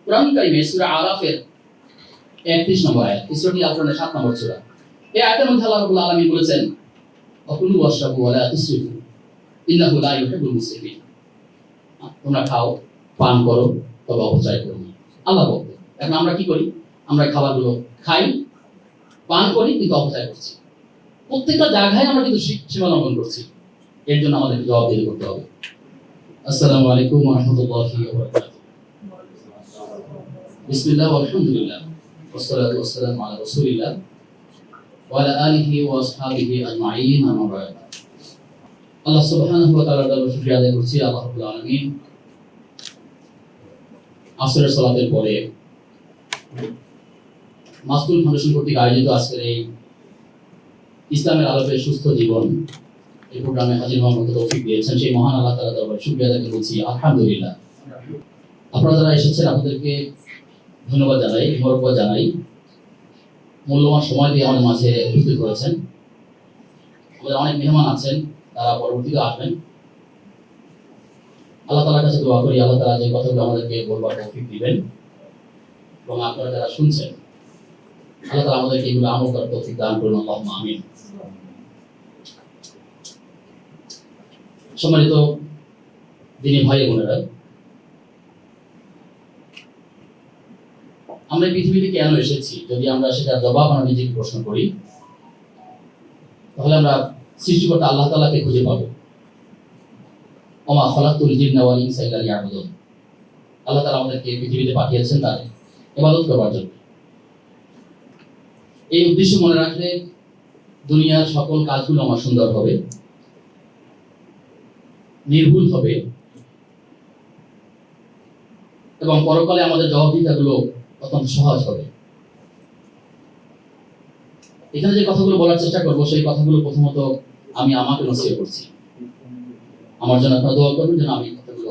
কোরআন কারীমে সূরা আরাফের 31 নম্বর আয়াত, এই সূরাটি আল কোরআনের 7 নম্বর সূরা। এই আয়াতের মধ্যে আল্লাহ রাব্বুল আলামিন বলেছেন, অকুলু ওয়াশরাবু ওয়া লা তুসরিফু ইন্নাহু লা ইউহিব্বুল মুসরিফিন। তোমরা খাও, পান করো, তবে অপচয় করো না। আল্লাহ বলতে এখন আমরা কি করি? আমরা খাবারগুলো খাই, পান করি, কিন্তু অপচয় করছি। প্রত্যেকটা জায়গায় আমরা কিন্তু সীমা লঙ্ঘন করছি। এর জন্য আমাদের জবাবদিহি করতে হবে। আসসালামু আলাইকুম ওয়া রাহমাতুল্লাহি ওয়া বারাকাতুহু। বিসমিল্লাহ ওয়া আলহামদুলিল্লাহ ওয়াসসালাতু ওয়াসসালামু আলা রাসূলিল্লাহ ওয়া আলা আলিহি ওয়া আসহাবিহি আজমাইন, আম্মা বা'দ। আল্লাহ সুবহানাহু ওয়া তাআলার দরবারে শুকরিয়া আদায় করছি। আল্লাহ রাব্বুল আলামিন আসরের সালাতের পরে মাসতুল ফাউন্ডেশন কর্তৃক আয়োজিত আজকের এই ইসলামের আলোকে সুস্থ জীবন এই প্রোগ্রামে হাজির হওয়ার মতো তৌফিক দিয়েছেন, সেই মহান আল্লাহ তাআলার দরবারে শুকরিয়া আদায় করছি আলহামদুলিল্লাহ। আপনারা যারা এসেছেন আপনাদেরকে ধন্যবাদ জানাই, মোবারকবাদ জানাই। মূল্যবান সময় দিয়ে আমাদের মাঝে উপস্থিত হয়েছেন। আমাদের অনেক মেহমান আছেন, তারা পরবর্তীতে আসবেন। আল্লাহ তাআলার কাছে দোয়া করি আল্লাহ তাআলা যে কথাগুলো আমাদেরকে বলবার তৌফিক দিবেন, এবং আপনারা যারা শুনছেন আল্লাহ তাআলা আমাদেরকে এগুলো আমল করার তৌফিক দান করুন, আল্লাহুম্মা আমিন। সম্মানিত দিনী ভাই বোনেরা, আমরা পৃথিবীতে কেন এসেছি যদি আমরা সেটা জবাব আমরা নিজেকে প্রশ্ন করি, তাহলে আমরা সৃষ্টিকর্তা আল্লাহ তাআলাকে খুঁজে পাবো। ওমা খালাকতুল জিন্না ওয়াল ইনসা ইল্লা লিয়াবুদুন। আল্লাহ তাআলা আমাদেরকে পৃথিবীতে পাঠিয়েছেন তার ইবাদত করার জন্য। এই উদ্দেশ্য মনে রাখলে দুনিয়ার সকল কাজগুলো আমার সুন্দর হবে, নির্ভুল হবে, এবং পরকালে আমাদের জবাবদিহিতাগুলো অত্যন্ত সহজ হবে। এখানে যে কথাগুলো বলার চেষ্টা করবো সেই কথাগুলো প্রথমত আমি আমাকে নসিহত করছি। আমার জন্য আপনারা দোয়া করবেন যেন আমি কথাগুলো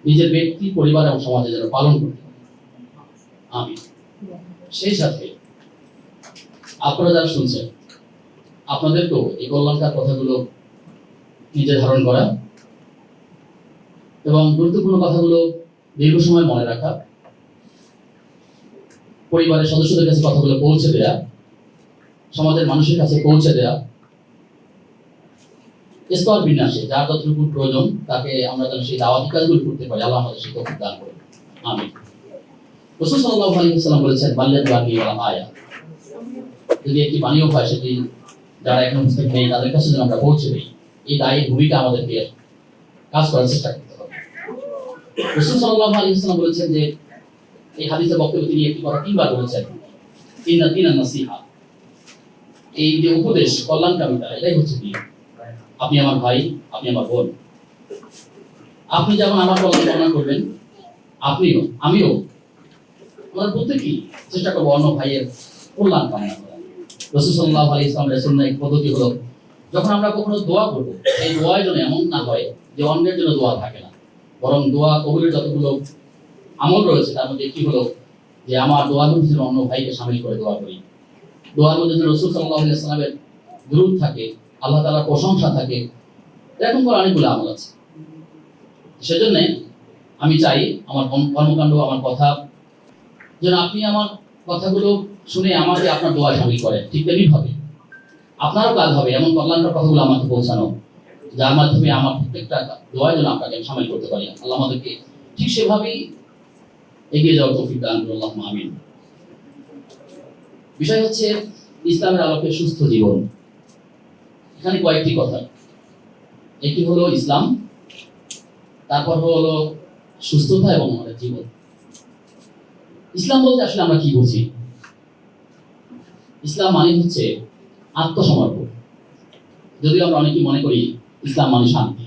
নিজের ব্যক্তি, পরিবার এবং সমাজে যেন পালন করতে পারি। আমি সেই সাথে আপনারা যারা শুনছেন আপনাদেরকেও এই কল্যাণকার কথাগুলো নিজে ধারণ করা এবং গুরুত্বপূর্ণ কথাগুলো দীর্ঘ সময় মনে রাখা, পরিবারের সদস্যদের কাছে কথাগুলো পৌঁছে দেয়া, সমাজের মানুষের কাছে পৌঁছে দেয়া, স্তর বিন্যাসে যার যতটুকু প্রয়োজন তাকে আমরা যেন সেই দাওয়াতি কাজগুলো করতে পারি। আল্লাহ আমাদের সেই তৌফিক দান করুন, আমিন। রাসূল সাল্লাল্লাহু আলাইহি ওয়াসাল্লাম বলেছেন, বাল্লিগ বানি ওয়া আয়া। যদি একটি বাণীও হয় সেটি যারা এখন উপস্থিত নেই তাদের কাছে যেন আমরা পৌঁছে দিই, এই দায়ী ভূমিকা আমাদেরকে কাজ করার চেষ্টা করতে হবে। রাসূল সাল্লাল্লাহু আলাইহি ওয়াসাল্লাম বলেছেন যে, এই হাদিসের বক্তব্যে তিনি একটি কথা তিনবার বলেছেন, ইন্না দীনান নাসিহা। এই যে উপদেশ কল্যাণকামিতা, এটাই হচ্ছে দিন। আপনি আমার ভাই, আপনি আমার বোন, আপনি যেমন আমার কল্যাণ কামনা করবেন, আপনিও আমিও আমরা প্রত্যেকেই চেষ্টা করবো অন্য ভাইয়ের কল্যাণ কামনা করা। রাসূল সাল্লাল্লাহু আলাইহি ওয়াসাল্লামের সুন্নাহ পদ্ধতি হলো, যখন আমরা কখনো দোয়া করবো, এই দোয়ার জন্য এমন না হয় যে অন্যের জন্য দোয়া থাকে না, বরং দোয়া কবুলের যতগুলো আমল রয়েছে তার মধ্যে একটি হলো যে আমার দোয়ার মধ্যে যেন অন্য ভাইকে শামিল করে দোয়া করি। দোয়ার মধ্যে যেন রাসূল সাল্লাল্লাহু আলাইহি ওয়াসাল্লামের দুরূদ থাকে, আল্লাহ তাআলার প্রশংসা থাকে, এরকম করে অনেকগুলো আমল আছে। সেজন্য আমি চাই আমার কর্মকাণ্ড, আমার কথা যেন আপনি আমার কথাগুলো শুনে আমাকে আপনার দোয়া শামিল করেন। ঠিক তেমনিভাবে আপনারও কাজ হবে এমন কল্যাণকর কথাগুলো আমাকে পৌঁছানো, যার মাধ্যমে আমার প্রত্যেকটা দোয়ায় যেন আপনাকে শামিল করতে পারি। আল্লাহ আমাদেরকে ঠিক সেভাবেই এগিয়ে যাওয়ার তৌফিক দান করুন, আল্লাহুম্মা আমিন। বিষয় হচ্ছে ইসলামের আলোকে সুস্থ জীবন। এখানে কয়েকটি কথা, একটি হলো ইসলাম, তারপর হলো সুস্থতা এবং আমাদের জীবন। ইসলাম বলতে আসলে আমরা কি বুঝি? ইসলাম মানে হচ্ছে আত্মসমর্পণ। যদিও আমরা অনেকেই মনে করি ইসলাম মানে শান্তি।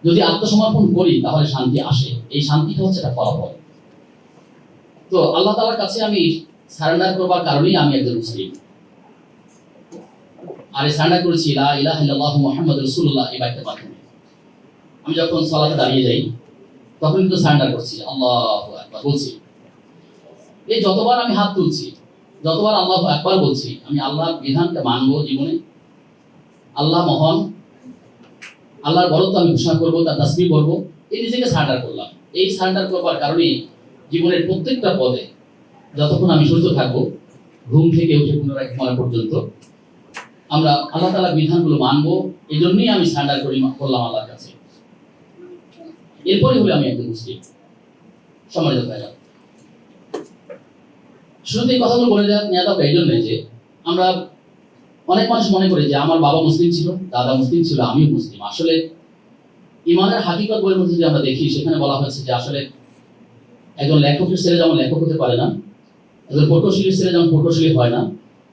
যদি আত্মসমর্পণ করি তাহলে শান্তি আসে, এই শান্তিটা হচ্ছে একটা ফলাফল। তো আল্লাহ তাআলার কাছে আমি সারেন্ডার করবার কারণেই আমি একজন মুসলিম। আর এই সারেন্ডার করেছি লা ইলাহা ইল্লাল্লাহু মুহাম্মাদুর রাসূলুল্লাহ এই বাক্যের মাধ্যমে। আমি যখন সালাতে দাঁড়িয়ে যাই তখন কিন্তু সারেন্ডার করছি, আল্লাহু আকবার বলছি। এই যতবার আমি হাত তুলছি, যতবার আল্লাহু আকবার বলছি, আমি আল্লাহর বিধানকে মানবো জীবনে। আল্লাহ মহান, আল্লাহর বড়ত্ব আমি ঘোষণা করবো, তার তাসবিহ করবো, এই নিজেকে সারেন্ডার করলাম। এই সারেন্ডার করবার কারণে জীবনের প্রত্যেকটা পদে যতক্ষণ আমি সুস্থ থাকবো, ঘুম থেকে উঠে পুনরায় ঘুমানো পর্যন্ত আমরা আল্লাহ তাআলার বিধানগুলো মানবো। এই জন্যই আমি সারেন্ডার করলাম আল্লাহর কাছে। এরপরে হলে আমি একজন মুসলিম। সম্মানিত ভাইরা, শুরুতে এই কথাগুলো বলে নেওয়া দরকার এই জন্যই যে আমরা অনেক মানুষ মনে করে যে আমার বাবা মুসলিম ছিল, দাদা মুসলিম ছিল, আমিও মুসলিম। আসলে ইমানের হাকিকত বইয়ের মধ্যে যদি আমরা দেখি, সেখানে বলা হয়েছে যে আসলে একজন লেখকের ছেলে যেমন লেখক হতে পারে না, একজন প্রকৌশলীর ছেলে যেমন প্রকৌশলী হয় না,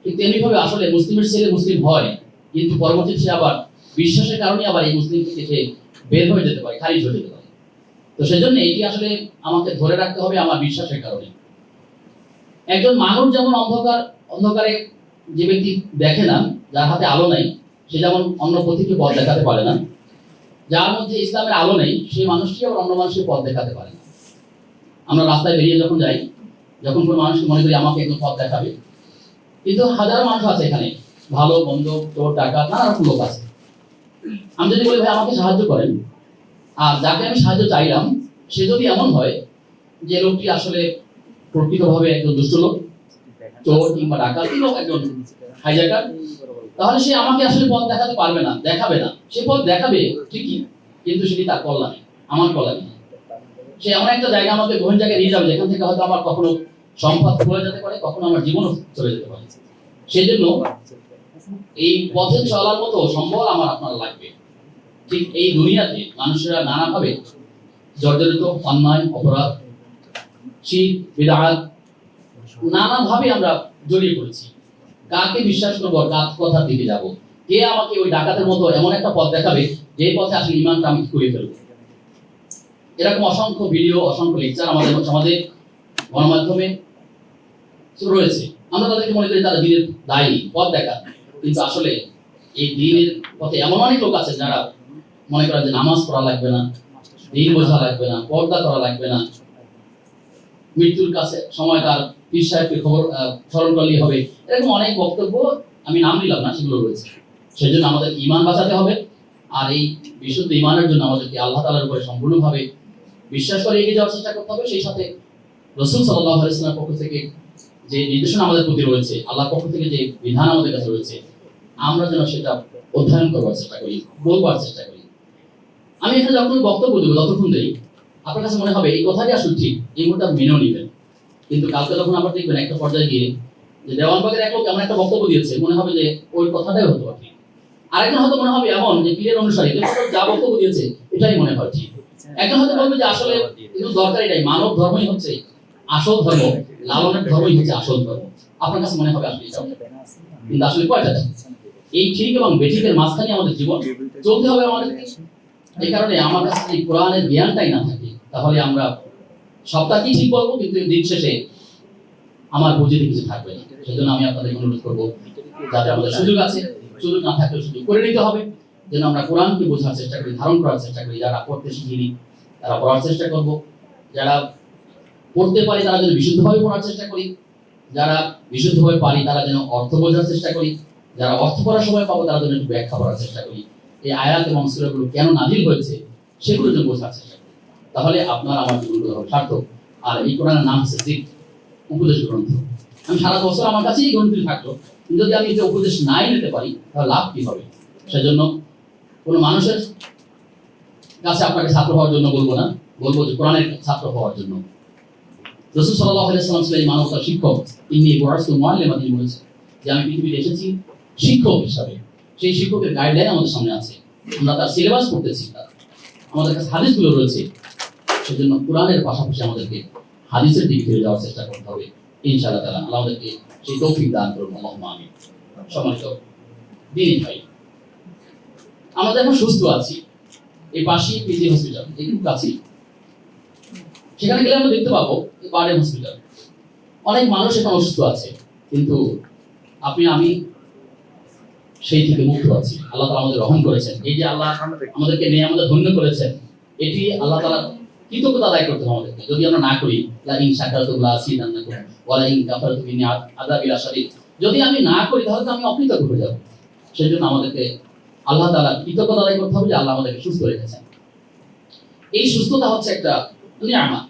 ঠিক তেমনিভাবে আসলে মুসলিমের ছেলে মুসলিম হয়, কিন্তু পরবর্তীতে সে আবার বিশ্বাসের কারণে আবার এই মুসলিম থেকে সে বের হয়ে যেতে পারে, খারিজ হয়ে যেতে পারে। তো সেজন্য এটি আসলে আমাকে ধরে রাখতে হবে আমার বিশ্বাসের কারণে। একজন মানুষ যেমন অন্ধকারে যে ব্যক্তি দেখে না, যার হাতে আলো নাই, সে যেমন অন্য পথিকে পথ দেখাতে পারে না, যার মধ্যে ইসলামের আলো নেই সেই মানুষটি আবার অন্য মানুষকে পথ দেখাতে পারে না। আমরা রাস্তায় বেরিয়ে যখন যাই, যখন কোনো মানুষকে মনে করি আমাকে একদম পথ দেখাবে, কিন্তু হাজারো মানুষ আছে এখানে, ভালো মন্দ, চোর ডাকাত, নানা রকম লোক আছে। আমি যদি বলি ভাই আমাকে সাহায্য করেন, আর যাকে আমি সাহায্য চাইলাম সে যদি এমন হয় যে লোকটি আসলে প্রকৃতভাবে একজন দুষ্ট লোক, চোর কিংবা ডাকাত কিংবা একজন হাইজ্যাকার, তাহলে সে আমাকে আসলে পথ দেখাতে পারবে না, দেখাবে না। সে পথ দেখাবে ঠিকই, কিন্তু সেটি তার কল্যাণে, আমার কল্যাণে। সে এমন একটা জায়গা আমাকে গহীন জায়গায় নিয়ে যাবে যেখান থেকে হয়তো আমার কখনো সম্পদ চলে যেতে পারে, কখনো আমার জীবনও চলে যেতে পারে। সেই জন্য এই পথে চলার মতো সম্বল আমার আপনার লাগবে। ঠিক এই দুনিয়াতে মানুষেরা নানাভাবে জর্জরিত, অন্যায়, অপরাধ, শিরক, বিদআত, নানাভাবে আমরা জড়িয়ে পড়েছি। কাকে বিশ্বাস করবো, কার কথার দিকে যাব? কে আমাকে ওই ডাকাতের মতো এমন একটা পথ দেখাবে যে পথে আসলে ঈমানটা আমি করে ফেলবো? এরকম অসংখ্য ভিডিও, অসংখ্য লেকচার আমাদের সমাজে গণমাধ্যমে রয়েছে। আমরা তাদেরকে মনে করি তারা দ্বীনের দায়ী, পথ দেখা, কিন্তু আসলে এই দ্বীনের পথে এমন অনেক লোক আছে যারা মনে করেন যে নামাজ পড়া লাগবে না, দ্বীন বোঝা লাগবে না, পর্দা করা লাগবে না, মৃত্যুর কাছে সময় তার পীর সাহেবকে খবর স্মরণ করলেই হবে। এরকম অনেক বক্তব্য, আমি নাম দিলাম না, সেগুলো রয়েছে। সেই জন্য আমাদের ঈমান বাঁচাতে হবে। আর এই বিশুদ্ধ ঈমানের জন্য আমাদেরকে আল্লাহ তাআলার উপরে সম্পূর্ণভাবে বিশ্বাস করে এগিয়ে যাওয়ার চেষ্টা করতে হবে। সেই সাথে রাসূল সাল্লাল্লাহু আলাইহি ওয়াসাল্লামের পক্ষ থেকে যে নির্দেশনা আমাদের প্রতি রয়েছে, আল্লাহর পক্ষ থেকে যে বিধান আমাদের কাছে রয়েছে, আমরা যেন সেটা অধ্যয়ন করবার চেষ্টা করি, বলবার চেষ্টা করি। আমি এখানে যখন বক্তব্য দেবো, যতক্ষণ দেই আপনার কাছে মনে হবে এই কথাটি আসলে ঠিক, এই মুহূর্তে মেনেও নিবেন। কিন্তু কালকে যখন আবার দেখবেন একটা পর্যায়ে গিয়ে যে দেওয়ানবাগের এক লোক এমন একটা বক্তব্য দিয়েছে, মনে হবে যে ওই কথাটাই হতে পারে ঠিক। আরেকজন হয়তো মনে হবে এমন যে পীরের অনুসারী যা বক্তব্য দিয়েছে এটাই মনে হয় ঠিক। একজন হয়তো বলবে যে আসলে কিন্তু দরকার এটাই, মানব ধর্মই হচ্ছে আসল ধর্ম, লালনের ধর্মই হচ্ছে আসল ধর্ম। আপনার কাছে মনে হবে আসলে এটা, কিন্তু আসলে কয়টা? এই ঠিক এবং বেঠিকের মাঝখানে আমাদের জীবন চলতে হবে আমাদেরকে। এই কারণে আমার কাছে যদি কোরআনের জ্ঞানটাই না থাকে, তাহলে আমরা সবটা কি ঠিক বলবো, কিন্তু দিন শেষে আমার বুঝিতে কিছু থাকবে না। সেজন্য আমি আপনাদের অনুরোধ করবো, যাতে আমাদের সুযোগ আছে, সুযোগ না থাকলে সুযোগ করে নিতে হবে, যেন আমরা কোরআনকে বোঝার চেষ্টা করি, ধারণ করার চেষ্টা করি। যারা পড়তে শিখিনি তারা পড়ার চেষ্টা করব, যারা পড়তে পারি তারা যেন বিশুদ্ধভাবে পড়ার চেষ্টা করি, যারা বিশুদ্ধভাবে পারি তারা যেন অর্থ বোঝার চেষ্টা করি, যারা অর্থ পড়ার সময় পাবো তারা যেন একটু ব্যাখ্যা করার চেষ্টা করি। এই আয়াত এবং সূরাগুলো কেন নাযিল হয়েছে সেগুলো যেন বোঝার চেষ্টা করি, তাহলে আপনার আমার জীবনগুলো হবে সার্থক। আর এই কোরআনের নাম হচ্ছে যিকর, উপদেশ গ্রন্থ। আমি সারা বছর আমার কাছেই গ্রন্থটি থাকলো, কিন্তু যদি আমি এটা উপদেশ নাই নিতে পারি তাহলে লাভ কি হবে? সেজন্য কোনো মানুষের কাছে আপনাকে ছাত্র হওয়ার জন্য বলবো না, বলবো যে কোরআনের ছাত্র হওয়ার জন্য। রাসূল সাল্লাল্লাহু আলাইহি ওয়াসাল্লাম ছিলেন মানবতার শিক্ষক। ইন্নী বু'আসতু মুআল্লিমান, তিনি বলেছেন যে আমি পৃথিবীতে এসেছি শিক্ষক হিসাবে। সেই শিক্ষকের গাইডলাইন আমাদের সামনে আছে, আমরা তার সিলেবাস পড়তেছি, আমাদের কাছে হাদিসগুলো রয়েছে। সেজন্য কোরআনের পাশাপাশি আমাদেরকে হাদিসের দিকে ফিরে যাওয়ার চেষ্টা করতে হবে ইনশাআল্লাহ তাআলা। আল্লাহ আমাদেরকে সেই তৌফিক দান করুন, আল্লাহুম্মা আমিন। সম্মানিত দিনী ভাই, আমরা এখন সুস্থ আছি, এই পাশেই পিজি হসপিটাল, একটু কাছেই। সেখানে গেলে আমরা দেখতে পাবো বার্ডেন হসপিটাল, অনেক মানুষ এখন অসুস্থ আছে, কিন্তু আপনি আমি সেই থেকে মুক্ত আছি। আল্লাহ তাআলা আমাদের রহম করেছেন। এই যে আল্লাহ আমাদেরকে নিয়ে আমাদের ধন্য করেছেন, এটি আল্লাহ তাআলা কৃতজ্ঞতা আদায় করতে হবে আমাদেরকে। যদি আমরা না করি, লা ইন শাকারতুম লা আযীদান্নাকুম ওয়া লা ইন কাফারতুম ইন্নী আযাবি লাশাদীদ, যদি আমি না করি তাহলে তো আমি অকৃতজ্ঞ হয়ে যাব। সেজন্য আমাদেরকে আল্লাহ তাআলা কৃতজ্ঞতা আদায় করতে হবে যে আল্লাহ আমাদেরকে সুস্থ রেখেছেন। এই সুস্থতা হচ্ছে একটা নিয়ামত।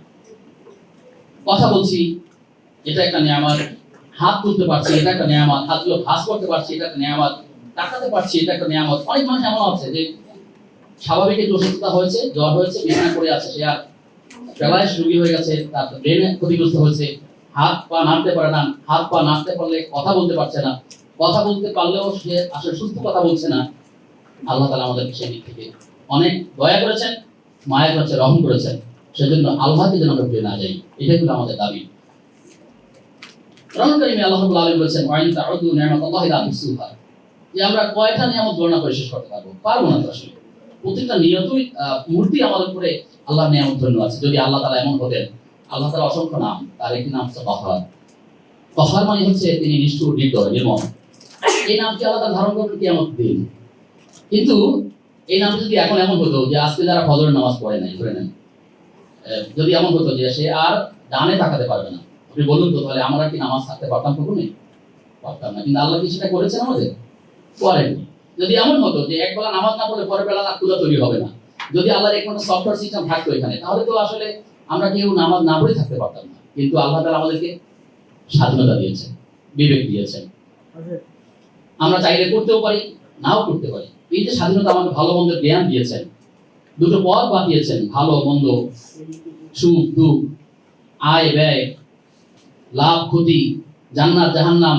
কথা বলছি, এটা একটা নিয়ামত। হাত তুলতে পারছি, এটা একটা নিয়ামত। হাতগুলো ভাঁজ করতে পারছি, এটা একটা নিয়ামত। তাকাতে পারছি, এটা একটা নিয়ামত। অনেক মানুষ এমন আছে যে স্বাভাবিক একটু অসুস্থতা হয়েছে, জ্বর হয়েছে, বিছানা করে আছে, সে আর প্যারালাইসিস রোগী হয়ে গেছে, তার ব্রেনে ক্ষতিগ্রস্ত হয়েছে, হাত পা নাড়তে পারে না, হাত পা নাড়তে পারলে কথা বলতে পারছে না, কথা বলতে পারলেও সে আসলে সুস্থ কথা বলছে না। আল্লাহ তাআলা আমাদেরকে সেই দিক থেকে অনেক দয়া করেছেন, মায়া করেছেন, রহম করেছেন। সেজন্য আল্লাহকে যেন আমরা ভুলে না যাই, এটাই হলো আমাদের দাবি। কোরআন কারীমে আল্লাহ রাব্বুল আলামিন বলেছেন, ওয়া ইন তাউদু নি'মাতাল্লাহি লা তুহসুহা, যে আমরা কয়টা নিয়ামত গণনা করে শেষ করতে পারবো না। তো আসলে প্রত্যেকটা নিয়তই মুহূর্তে আমাদের উপরে আল্লাহর নিয়ামত ধন্য আছে। যদি আল্লাহ তাআলা এমন হতেন, আল্লাহ তাআলা অসংখ্য নাম, তার একটি নাম হচ্ছে কহার। কহার মানে হচ্ছে তিনি নিষ্ঠুর, নির্মম। এই নামটি আল্লাহ তাআলা ধারণ করবেন কিয়ামতের দিন। কিন্তু এই নামটি যদি এখন এমন হতো যে আজকে যারা ফজরের নামাজ পড়ে নাই, ধরে নেন, যদি এমন হতো যে সে আর ডানে তাকাতে পারবে না, আপনি বলুন তো তাহলে আমরা কি নামাজ থাকতে পারতাম? কখনোই পারতাম না। কিন্তু আল্লাহ কি সেটা করেছেন আমাদের? করেননি। যদি এমন হতো যে একবেলা নামাজ না পড়লে পরের বেলা ক্ষুধা তৈরি হবে না, যদি আল্লাহর এক ধরনের সফটওয়্যার সিস্টেম থাকতো এখানে, তাহলে তো আসলে আমরা কেউ নামাজ না পড়ে থাকতে পারতাম না। কিন্তু আল্লাহ তাআলা আমাদেরকে স্বাধীনতা দিয়েছেন, বিবেক দিয়েছেন। আমরা চাইলে করতেও পারি, নাও করতে পারি। এই যে স্বাধীনতা, আমাকে ভালো মন্দের জ্ঞান দিয়েছেন, দুটো পথ বাতিয়েছেন, ভালো মন্দ, সুখ দুঃখ, আয় ব্যয়, লাভ ক্ষতি, জান্নাত জাহান্নাম,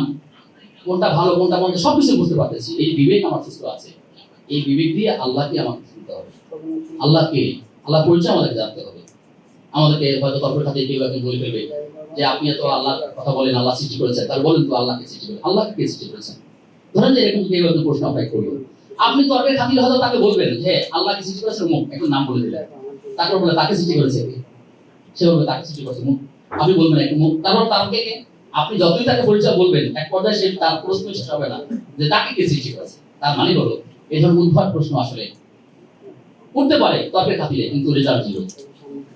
কোনটা ভালো কোনটা মন্দ সবকিছু বুঝতে পারতেছি। এই বিবেক আমার সুস্থ আছে। এই বিবেক দিয়ে আল্লাহকে আমাকে চিনতে হবে, আল্লাহকে, আল্লাহ পরিচয় আমাদেরকে জানতে হবে। আমাদেরকে হয়তো তর্কের খাতে কেউ একজন বলে ফেলবে যে আপনি তো আল্লাহর কথা বলেন, আল্লাহ সৃষ্টি করেছেন, তার বলেন তো আল্লাহকে সৃষ্টি করেন, আল্লাহকে কে সৃষ্টি করেছেন? ধরেন যে এরকম কেউ একজন প্রশ্ন আপনাকে করলো, আপনি তর্কের খাতিরে হয়তো তাকে বলবেন যে আল্লাহকে সৃষ্টি করেছেন মুখ, একটু নাম বলে দিলেন, তারপর বলে তাকে সৃষ্টি করেছে কে? সে বলবে তাকে সৃষ্টি করেছে মুখ। আপনি বলবেন একটু মুখ, তারপর তাকে কে? আপনি যতই তাকে পরিচয় বলবেন, এক পর্যায়ে সে তার প্রশ্ন শেষ হবে না যে তাকে কে সৃষ্টি করেছে। তার মানে হলো এই ধরনের উদ্ভট প্রশ্ন আসলে করতে পারে তর্কের খাতিরে, কিন্তু রেজাল্ট জিরো।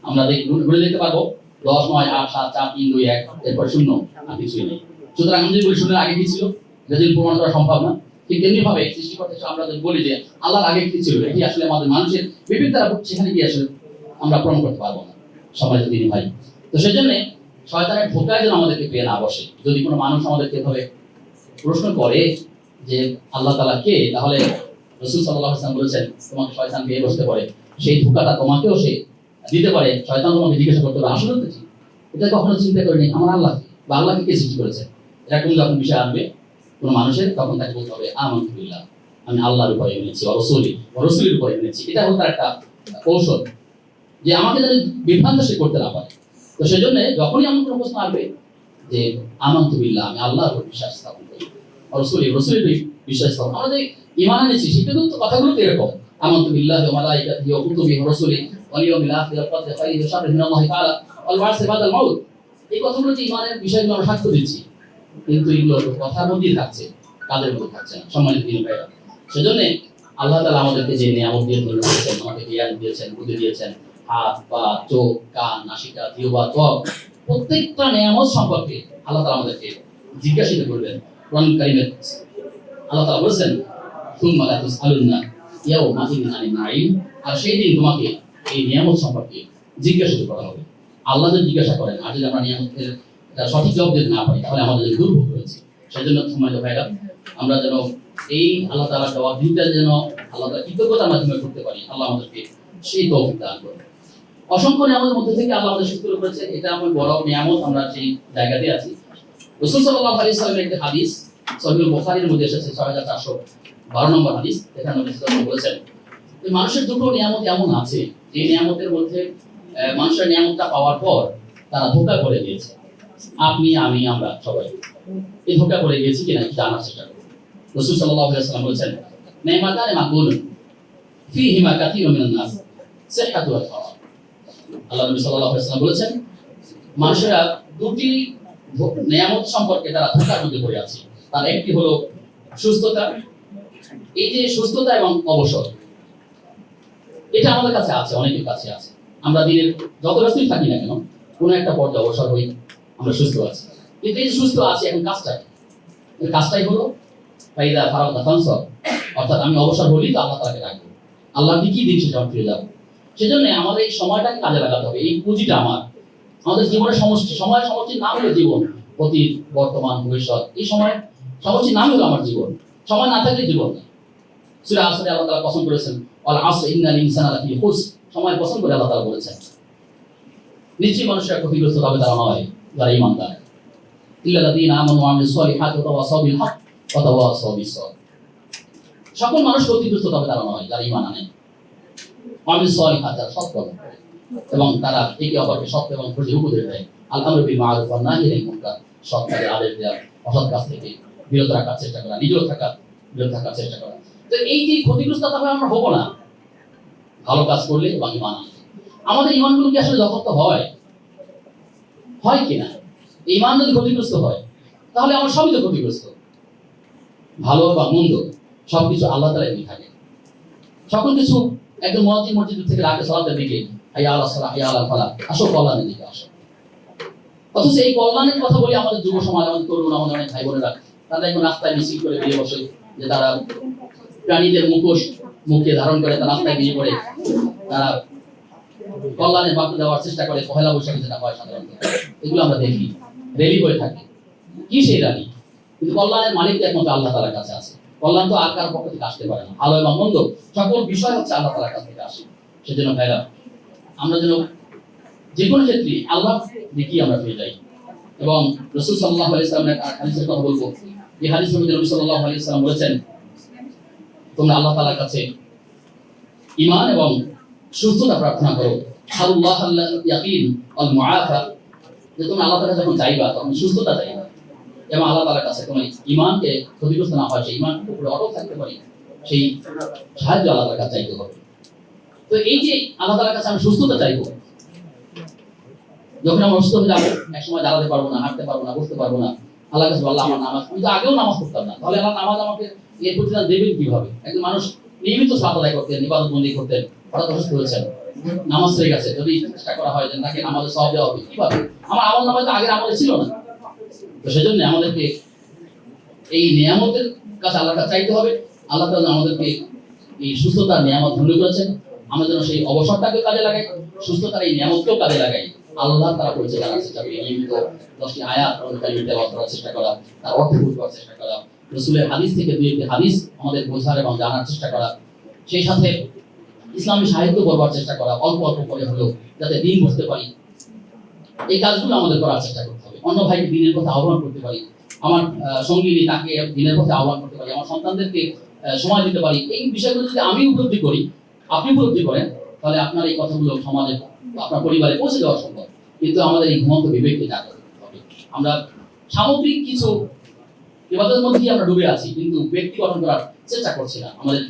আমরা ঘুরে দেখতে পারবো 10, 9, 8, 7, 4, 3, 2, 1, এরপর শূন্য, আর কিছুই নেই। সুতরাং আমি যদি বলি শূন্যের আগে কি ছিল, যদি প্রমাণ করা সম্ভব না, ঠিক তেমনি ভাবে সৃষ্টিকর্তা হিসেবে আমরা যদি বলি যে আল্লাহর আগে কি ছিল, এটি আসলে আমাদের মানুষের বিবেক দ্বারা সেখানে গিয়ে আসলে আমরা প্রমাণ করতে পারবো না। সবাই যদি ভাই, তো সেজন্য শয়তানের ধোঁকায় যেন আমাদেরকে পেয়ে না বসে। যদি কোনো মানুষ আমাদেরকে এভাবে প্রশ্ন করে যে আল্লাহ তাআলা কে, তাহলে রাসূল সাল্লাল্লাহু আলাইহি ওয়াসাল্লাম বলেছেন তোমাকে শয়তান পেয়ে বসতে পারে, সেই ধোঁকাটা তোমাকেও সে দিতে পারে। শয়তান তোমাকে জিজ্ঞাসা করতে পারে আসলে তো কি, এটা কখনো চিন্তা করিনি আমার আল্লাহ বা আল্লাহকে কে সৃষ্টি করেছে। এরকম যখন বিষয় আসবে কোনো মানুষের, তখন তাকে বলতে হবে আমানতু বিল্লাহ, আমি আল্লাহর উপরে এনেছি, রাসূলের উপরে এনেছি। এটা হলো তার একটা কৌশল, যে আমাকে যেন বিভ্রান্ত সে করতে না পারে। তো সেজন্য যখনই এমন কোনো প্রশ্ন আসবে যে আমানতু বিল্লাহ, আমি আল্লাহর উপর বিশ্বাস স্থাপন করি, রাসূলের বিশ্বাস স্থাপন, আমরা যে ঈমান এনেছি সেটা তো কথাগুলো তো এরকম, আমানতু বিল্লাহি ওয়া মালাইকাতিহি ওয়া কুতুবিহি ওয়া রাসূলিহি ওয়াল ইয়াউমিল আখির ওয়া কদরি খাইরিহি ওয়া শাররিহি মিনাল্লাহি তাআলা ওয়াল বা'সি বাদাল মাউত। এই কথাগুলো যে ঈমানের বিষয়গুলো আমরা সাক্ষ্য দিচ্ছি, কিন্তু এগুলো কথার মধ্যেই থাকছে, কাদের মধ্যে থাকছে না। সম্মানিত দিন ভাইরা, সেজন্য আল্লাহ তাআলা আমাদেরকে যে নিয়ামত দিয়ে দিয়েছেন, আমাদের জ্ঞান দিয়েছেন, বুদ্ধি দিয়েছেন, হাত পা চোখ কান নাসিকা জিহ্বা ত্বক, প্রত্যেকটা নিয়ামত সম্পর্কে আল্লাহ তাআলা আমাদেরকে জিজ্ঞাসিত করবেন। কোরআন কারীমে আল্লাহ তাআলা বলেছেন সুম্মা লা তুসআলুন্না ইয়াওমা ইযিন আনিন নাঈম, আর সেই দিন তোমাকে এই নিয়ামত সম্পর্কে জিজ্ঞাসিত করা হবে। আল্লাহ যদি জিজ্ঞাসা করেন, আর যদি আমরা নিয়ামতের সঠিক জবাব দিতে না পারি, তাহলে আমাদের দুর্ভোগ রয়েছে। সেজন্য সম্মানিত ভাইরা, আমরা যেন এই আল্লাহ তাআলার জবাব দিতে যেন আল্লাহ তাআলা কৃতজ্ঞতার মাধ্যমে করতে পারি। আল্লাহ আমাদেরকে সেই তৌফিক দান করুন। অসংখ্য নিয়ামতের মধ্যে থেকে আল্লাহ আমাদের শুকর করেছেন, এটা আমার বড় নিয়ামত, আমরা সেই জায়গাতে আছি। রাসূল সাল্লাল্লাহু আলাইহি ওয়াসাল্লামের একটি হাদিস সহিহ বুখারীর মধ্যে এসেছে 6412 নম্বর হাদিস। এখানে নবী সাল্লাল্লাহু আলাইহি ওয়াসাল্লাম বলেছেন যে মানুষের দুটো নিয়ামত এমন আছে, যে নিয়ামতের মধ্যে মানুষের নিয়ামতটা পাওয়ার পর তারা ধোঁকা করে দিয়েছে। আপনি আমি আমরা সবাই এই ধোঁকা করে গিয়েছি কিনা জানার চেষ্টা করুন। রাসূল সাল্লাল্লাহু আলাইহি ওয়াসাল্লাম বলেছেন নিমাতানে মাকবুলুন ফীহিমা কাসীরুম মিনান নাস সিহহাতু ওয়াল ফারাগ। আল্লাহ নবী সাল্লাল্লাহু আলাইহি ওয়াসাল্লাম বলেছেন মানুষেরা দুটি নিয়ামত সম্পর্কে তারা ধোঁকার মধ্যে পড়ে আছে। তার একটি হলো সুস্থতা। এই যে সুস্থতা এবং অবসর, এটা আমাদের কাছে আছে, অনেকের কাছে আছে। আমরা দিনের যত ব্যস্তই থাকি না কেন, কোনো একটা পর্যায়ে অবসর হই, আমরা সুস্থ আছি। কিন্তু এই যে সুস্থ আছি, এখন কাজটাই হলো ফাইদা ফারাগতা ফানসাব, অর্থাৎ আমি অবসর হলেই তো আল্লাহ তাআলাকে ডাকবো, আল্লাহর দিকেই দিন শেষে ফিরে যাবো। সেজন্য আমাদের এই সময়টাকে কাজে লাগাতে হবে। এই পুঁজিটা আমার, আমাদের জীবনের সমষ্টি, সময়ের সমষ্টির নাম হলো জীবন। অতীত, বর্তমান, ভবিষ্যৎ, এই সময় সমষ্টির নাম হলো আমার জীবন। সময় না থাকলে জীবন নেই। সূরা আসরে আল্লাহ তাআলা কসম করেছেন, ওয়াল আসর ইন্নাল ইনসানা লাফি খুসর, সময় কসম করে আল্লাহ তাআলা বলেছেন নিশ্চয়ই মানুষরা ক্ষতিগ্রস্ত হবে, তারা নয় যারা ঈমানদার। ইল্লাল্লাযীনা আমানু ওয়া আমিলুস সলিহাতি ওয়া তাওয়াসাউ বিল হক ওয়া তাওয়াসাউ বিস সবর। সকল মানুষ ক্ষতিগ্রস্ত হবে, তারা নয় যারা ঈমান আনে। ওয়া আমিলুস সলিহাতি, যারা সৎ কর্ম করে এবং তারা একে অপরকে সৎ এবং খুশি উপদেশ দেয়। আল আমরু বিল মারুফ ওয়ান নাহি আনিল মুনকার, সৎ কাজের আদেশ দেওয়া, অসৎ কাজ থেকে বিরত রাখার চেষ্টা করা, নিজেও বিরত থাকার চেষ্টা করা। তো এই যে ক্ষতিগ্রস্ত হবে আমরা হবো না ভালো কাজ করলে এবং ঈমান আনলে। আমাদের ঈমানগুলো কি আসলে যথার্থ হয় কিনা? ঈমান যদি ক্ষতিগ্রস্ত হয় তাহলে আমার সবই তো ক্ষতিগ্রস্ত। ভালো বা মন্দ সবকিছু আল্লাহ তাআলাই দিয়ে থাকে। সকল কিছু একজন মুয়াজ্জিন মসজিদ থেকে রাতে সালাতের দিকে হাইয়া আলাস সালাহ হাইয়া আলাল ফালাহ, আসো কল্যাণের দিকে আসো। অথচ এই কল্যাণের কথা বলি আমাদের যুব সমাজ, আমাদের তরুণ, আমাদের অনেক ভাই বোনেরা, তারা এখন রাস্তায় মিছিল করে বেরিয়ে বসে যে তারা প্রাণীদের মুখোশ মুখে ধারণ করে তারা রাস্তায় বেরিয়ে পড়ে, তারা কল্যাণের বার্তা দেওয়ার চেষ্টা করে। পহেলা বৈশাখে যেটা হয় সাধারণত, এগুলো আমরা দেখি, রেলি হয়ে থাকে। কি সেই র্যালি? কিন্তু কল্যাণের মালিক একমাত্র আল্লাহ তাআলার কাছে আছে। কল্যাণ তো আর কারোর পক্ষ থেকে আসতে পারে না। ভালো এবং মন্দ সকল বিষয় হচ্ছে আল্লাহ তাআলার কাছ থেকে আসে। সেজন্য ভাইরা, আমরা যেন যে কোনো ক্ষেত্রে আল্লাহ দেখি আমরা পেয়ে যাই। এবং রাসূল সাল্লাল্লাহু আলাইহি ওয়াসাল্লামের হাদিসের কথা বলবো। এই হাদিসের মধ্যে নবী সাল্লাল্লাহু আলাইহি ওয়াসাল্লাম বলেছেন, তোমরা আল্লাহ তাআলার কাছে ঈমান এবং সুস্থতা প্রার্থনা করো। আল্লাহ আল্লাহ ইয়াকিন ওয়াল মুআফা, যে তোমরা আল্লাহ তাআলা যখন চাইবা তখন সুস্থতা চাইবা এবং আল্লাহ তাআলার কাছে তোমার ঈমানকে ক্ষতিগ্রস্ত না হয়, সেই ঈমানকে উপরে অটল থাকতে পারি, সেই সাহায্য আল্লাহ তাআলার কাছে চাইতে হবে। তো এই যে আল্লাহ তাআলার কাছে আমি সুস্থতা চাইবো, যখন আমরা অসুস্থ হয়ে যাবো, এক সময় দাঁড়াতে পারবো না, হাঁটতে পারবো না, বসতে পারবো না, আল্লাহর কাছে আল্লাহ আমার নামাজ, আমি তো আগেও নামাজ পড়তাম না, তাহলে আল্লাহ নামাজ আমাকে এর প্রতিদান দেবেন কিভাবে? একজন মানুষ নিয়মিত সালাত আদায় করতেন, ইবাদত বন্দেগী করতেন, হঠাৎ অসুস্থ হয়েছেন, নামাজ ছেড়ে গেছে, যদি চেষ্টা করা হয় যে তাকে নামাজে সওয়াব দেওয়া হবে, কিভাবে? আমার আমল নামায় তো আগের আমলে ছিল না। তো সেজন্য আমাদেরকে এই নিয়ামতের কাছে আল্লাহর কাছে চাইতে হবে। আল্লাহ তাআলা আমাদেরকে এই সুস্থতার নিয়ামত ধন্য করেছেন, আমরা যেন সেই অবসরটাকে কাজে লাগাই, সুস্থতার এই নিয়ামতকেও কাজে লাগাই। আল্লাহ তারা করেছে জানার চেষ্টা করি, নিয়মিত 10টি আয়াত তেলাওয়াত করার চেষ্টা করা, তার অর্থ বুঝবার চেষ্টা করা, রাসূলের হাদিস থেকে দুই একটি হাদিস আমাদের বোঝার এবং জানার চেষ্টা করা, সেই সাথে ইসলামী সাহিত্য পড়বার চেষ্টা করা, অল্প অল্প করে হলেও যাতে দিন বুঝতে পারি। এই কাজগুলো আমাদের করার চেষ্টা করতে হবে। অন্য ভাইকে দিনের পথে আহ্বান করতে পারি, আমার সঙ্গিনী তাকে দিনের পথে আহ্বান করতে পারি, আমার সন্তানদেরকে সময় দিতে পারি। এই বিষয়গুলো যদি আমি উপলব্ধি করি, আপনি উপলব্ধি করেন, তাহলে আপনার এই কথাগুলো সমাজে, আপনার পরিবারে পৌঁছে দেওয়া সম্ভব। কিন্তু আমাদের এই ঘুমন্ত বিবেককে জাগ্রত করতে হবে। আমরা সামগ্রিক কিছু ইবাদতের মধ্যেই আমরা ডুবে আছি, কিন্তু ব্যক্তি গঠন করার চেষ্টা করছি না। আমাদের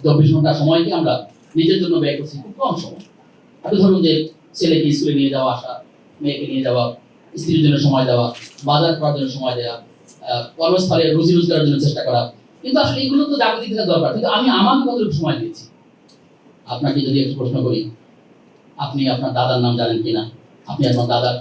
24 ঘন্টা সময়কে আমরা নিজের জন্য ব্যয় করছি খুব কম সময়। আপনি ধরুন যে ছেলেকে স্কুলে নিয়ে যাওয়া আসা, মেয়েকে নিয়ে যাওয়া, স্ত্রীর জন্য সময় দেওয়া, বাজার করার জন্য সময় দেওয়া, কর্মস্থলে রুজি রোজগারের জন্য চেষ্টা করা, কিন্তু আসলে এগুলো তো জাগতিক থাকা দরকার। কিন্তু আমি আমাকে কতটুকু সময় দিয়েছি? আপনাকে যদি একটু প্রশ্ন করি, আপনি আপনার দাদার নাম জানেন কিনা? আপনি আপনার দাদার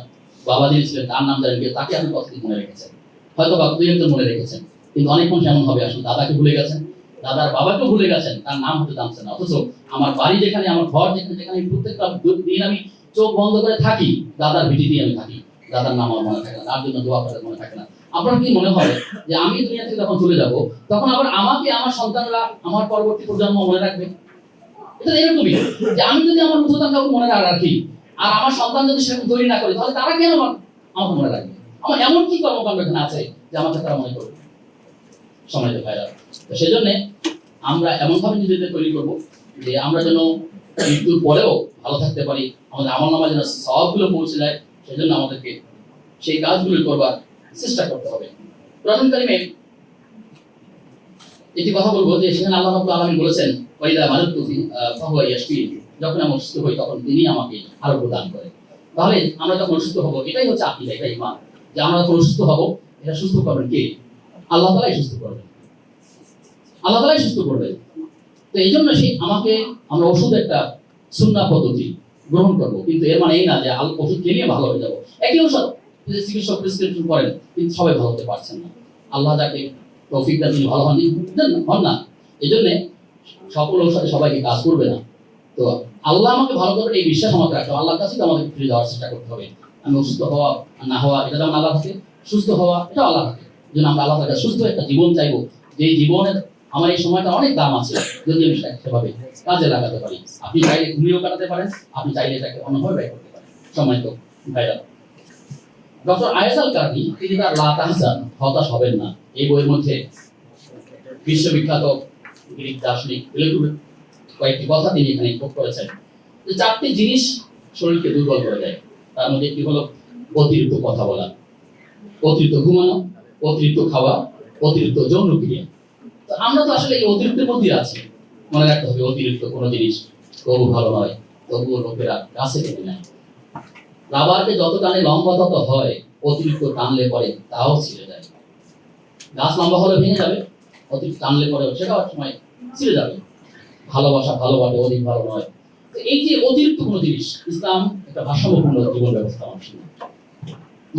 বাবা যিনি ছিলেন তার নাম জানেন কিনা? তাকে আপনি কতদিন মনে রেখেছেন? হয়তো বা দুই একজন মনে রেখেছেন, কিন্তু অনেক মানুষ এমন হবে আসলে দাদাকে ভুলে গেছেন, দাদার বাবাকেও ভুলে গেছেন, তার নাম হতে জানছেন না। অথচ আমার বাড়ি যেখানে, আমার ঘর যেখানে, যেখানে প্রত্যেকটা দিন আমি চোখ বন্ধ করে থাকি, দাদার ভিটিতেই আমি থাকি, দাদার নাম আমার মনে থাকে না, তার জন্য দোয়া করার মনে থাকে না। আপনার কি মনে হয় যে আমি দুনিয়া থেকে যখন চলে যাব, তখন আবার আমাকে আমার সন্তানরা, আমার পরবর্তী প্রজন্ম মনে রাখবে? এটা এরকমই যে আমি যদি আমার উচ্চতার কাউকে মনে না রাখি, আর আমার সন্তান যদি সেরকম তৈরি না করে, তাহলে তারা কেন আমাকে মনে রাখবে? আমার এমন কি কর্মকাণ্ড এখানে আছে যে আমাকে তারা মনে করবে? সমাজে ভাইরা, তো সেজন্য আমরা এমনভাবে নিজেদের তৈরি করবো যে আমরা যেন মৃত্যুর পরেও ভালো থাকতে পারি, আমাদের আমলনামায় যেন সওয়াবগুলো পৌঁছে যায়। সেজন্য আমাদেরকে সেই কাজগুলো করবার চেষ্টা করতে হবে। কোরআন কারীমে একটি কথা বলবো যে সেখানে আল্লাহ রাব্বুল আলামিন বলেছেন, ওয়াইদা মারিদতু ফাহুয়া ইয়াশফিন, যখন আমি অসুস্থ হই তখন তিনি আমাকে আরোগ্য দান করেন। তাহলে আমরা যখন অসুস্থ হব, এটাই হচ্ছে আকীদা, এটাই ঈমান, যে আমরা যখন অসুস্থ হব, এটা সুস্থ করবেন কে? আল্লাহ তাআলাই সুস্থ করবেন, আল্লাহ তাআলাই সুস্থ করবেন। তো এই জন্য আমরা ওষুধ একটা সুন্নাহ পদ্ধতি গ্রহণ করবো, কিন্তু এর মানে এই না যে ওষুধ খেয়ে ভালো হয়ে যাবো। একই ওষুধ চিকিৎসক প্রেসক্রিপশন করেন, কিন্তু সবাই ভালো হতে পারছেন না। আল্লাহ যাকে তৌফিক দান তিনি ভালো হন না। এই জন্য সকল ঔষধে সবাইকে কাজ করবে না। তো আল্লাহ আমাকে ভালো করবে এই বিশ্বাস আমাকে রাখতে হবে, আল্লাহর কাছে আমাদের ফিরে যাওয়ার চেষ্টা করতে হবে। আমি অসুস্থ হওয়া না হওয়া এটা যেমন আল্লাহ থাকে, সুস্থ হওয়া এটা আল্লাহ থাকে। যেন আমরা আল্লাহ তাকে সুস্থ একটা জীবন চাইবো, যে জীবনের আমার এই সময়টা অনেক দাম আছে, যদি আমি সেভাবে কাজে লাগাতে পারি। আপনি চাইলে ঘুমিয়েও কাটাতে পারেন, আপনি চাইলে এটাকে অন্যভাবে ব্যয় করতে পারেন। সময় তো ভাইরা, ডক্টর আয়েশ আল কারনি তিনি তার লা তাহজান, হতাশ হবেন না, এই বইয়ের মধ্যে বিশ্ববিখ্যাত গ্রিক দার্শনিক প্লেটোর কয়েকটি কথা তিনি এখানে কোট করেছেন, যে চারটি জিনিস শরীরকে দুর্বল করে দেয়। তার মধ্যে একটি হলো অতিরিক্ত কথা বলা, অতিরিক্ত ঘুমানো, অতিরিক্ত খাওয়া, অতিরিক্ত যৌন ক্রিয়া। তো আমরা তো আসলে এই অতিরিক্তের মধ্যে আছি। মনে রাখতে হবে, অতিরিক্ত কোনো জিনিস তবু ভালো নয়, তবুও লোকেরা কাছে টেনে নেয়। রাবারকে যত টানে লম্বা তত হয়, অতিরিক্ত টানলে পরে তাও ছিঁড়ে যায়। গাছ লম্বা হলে ভেঙে যাবে, অতিরিক্ত টানলে পরে সেটাও এক সময় ছিঁড়ে যাবে। ভালোবাসা ভালো বাটে, অধিক ভালো নয়। এই যে অতিরিক্ত কোনো জিনিস, ইসলাম একটা ভারসাম্যপূর্ণ জীবন ব্যবস্থা মানুষের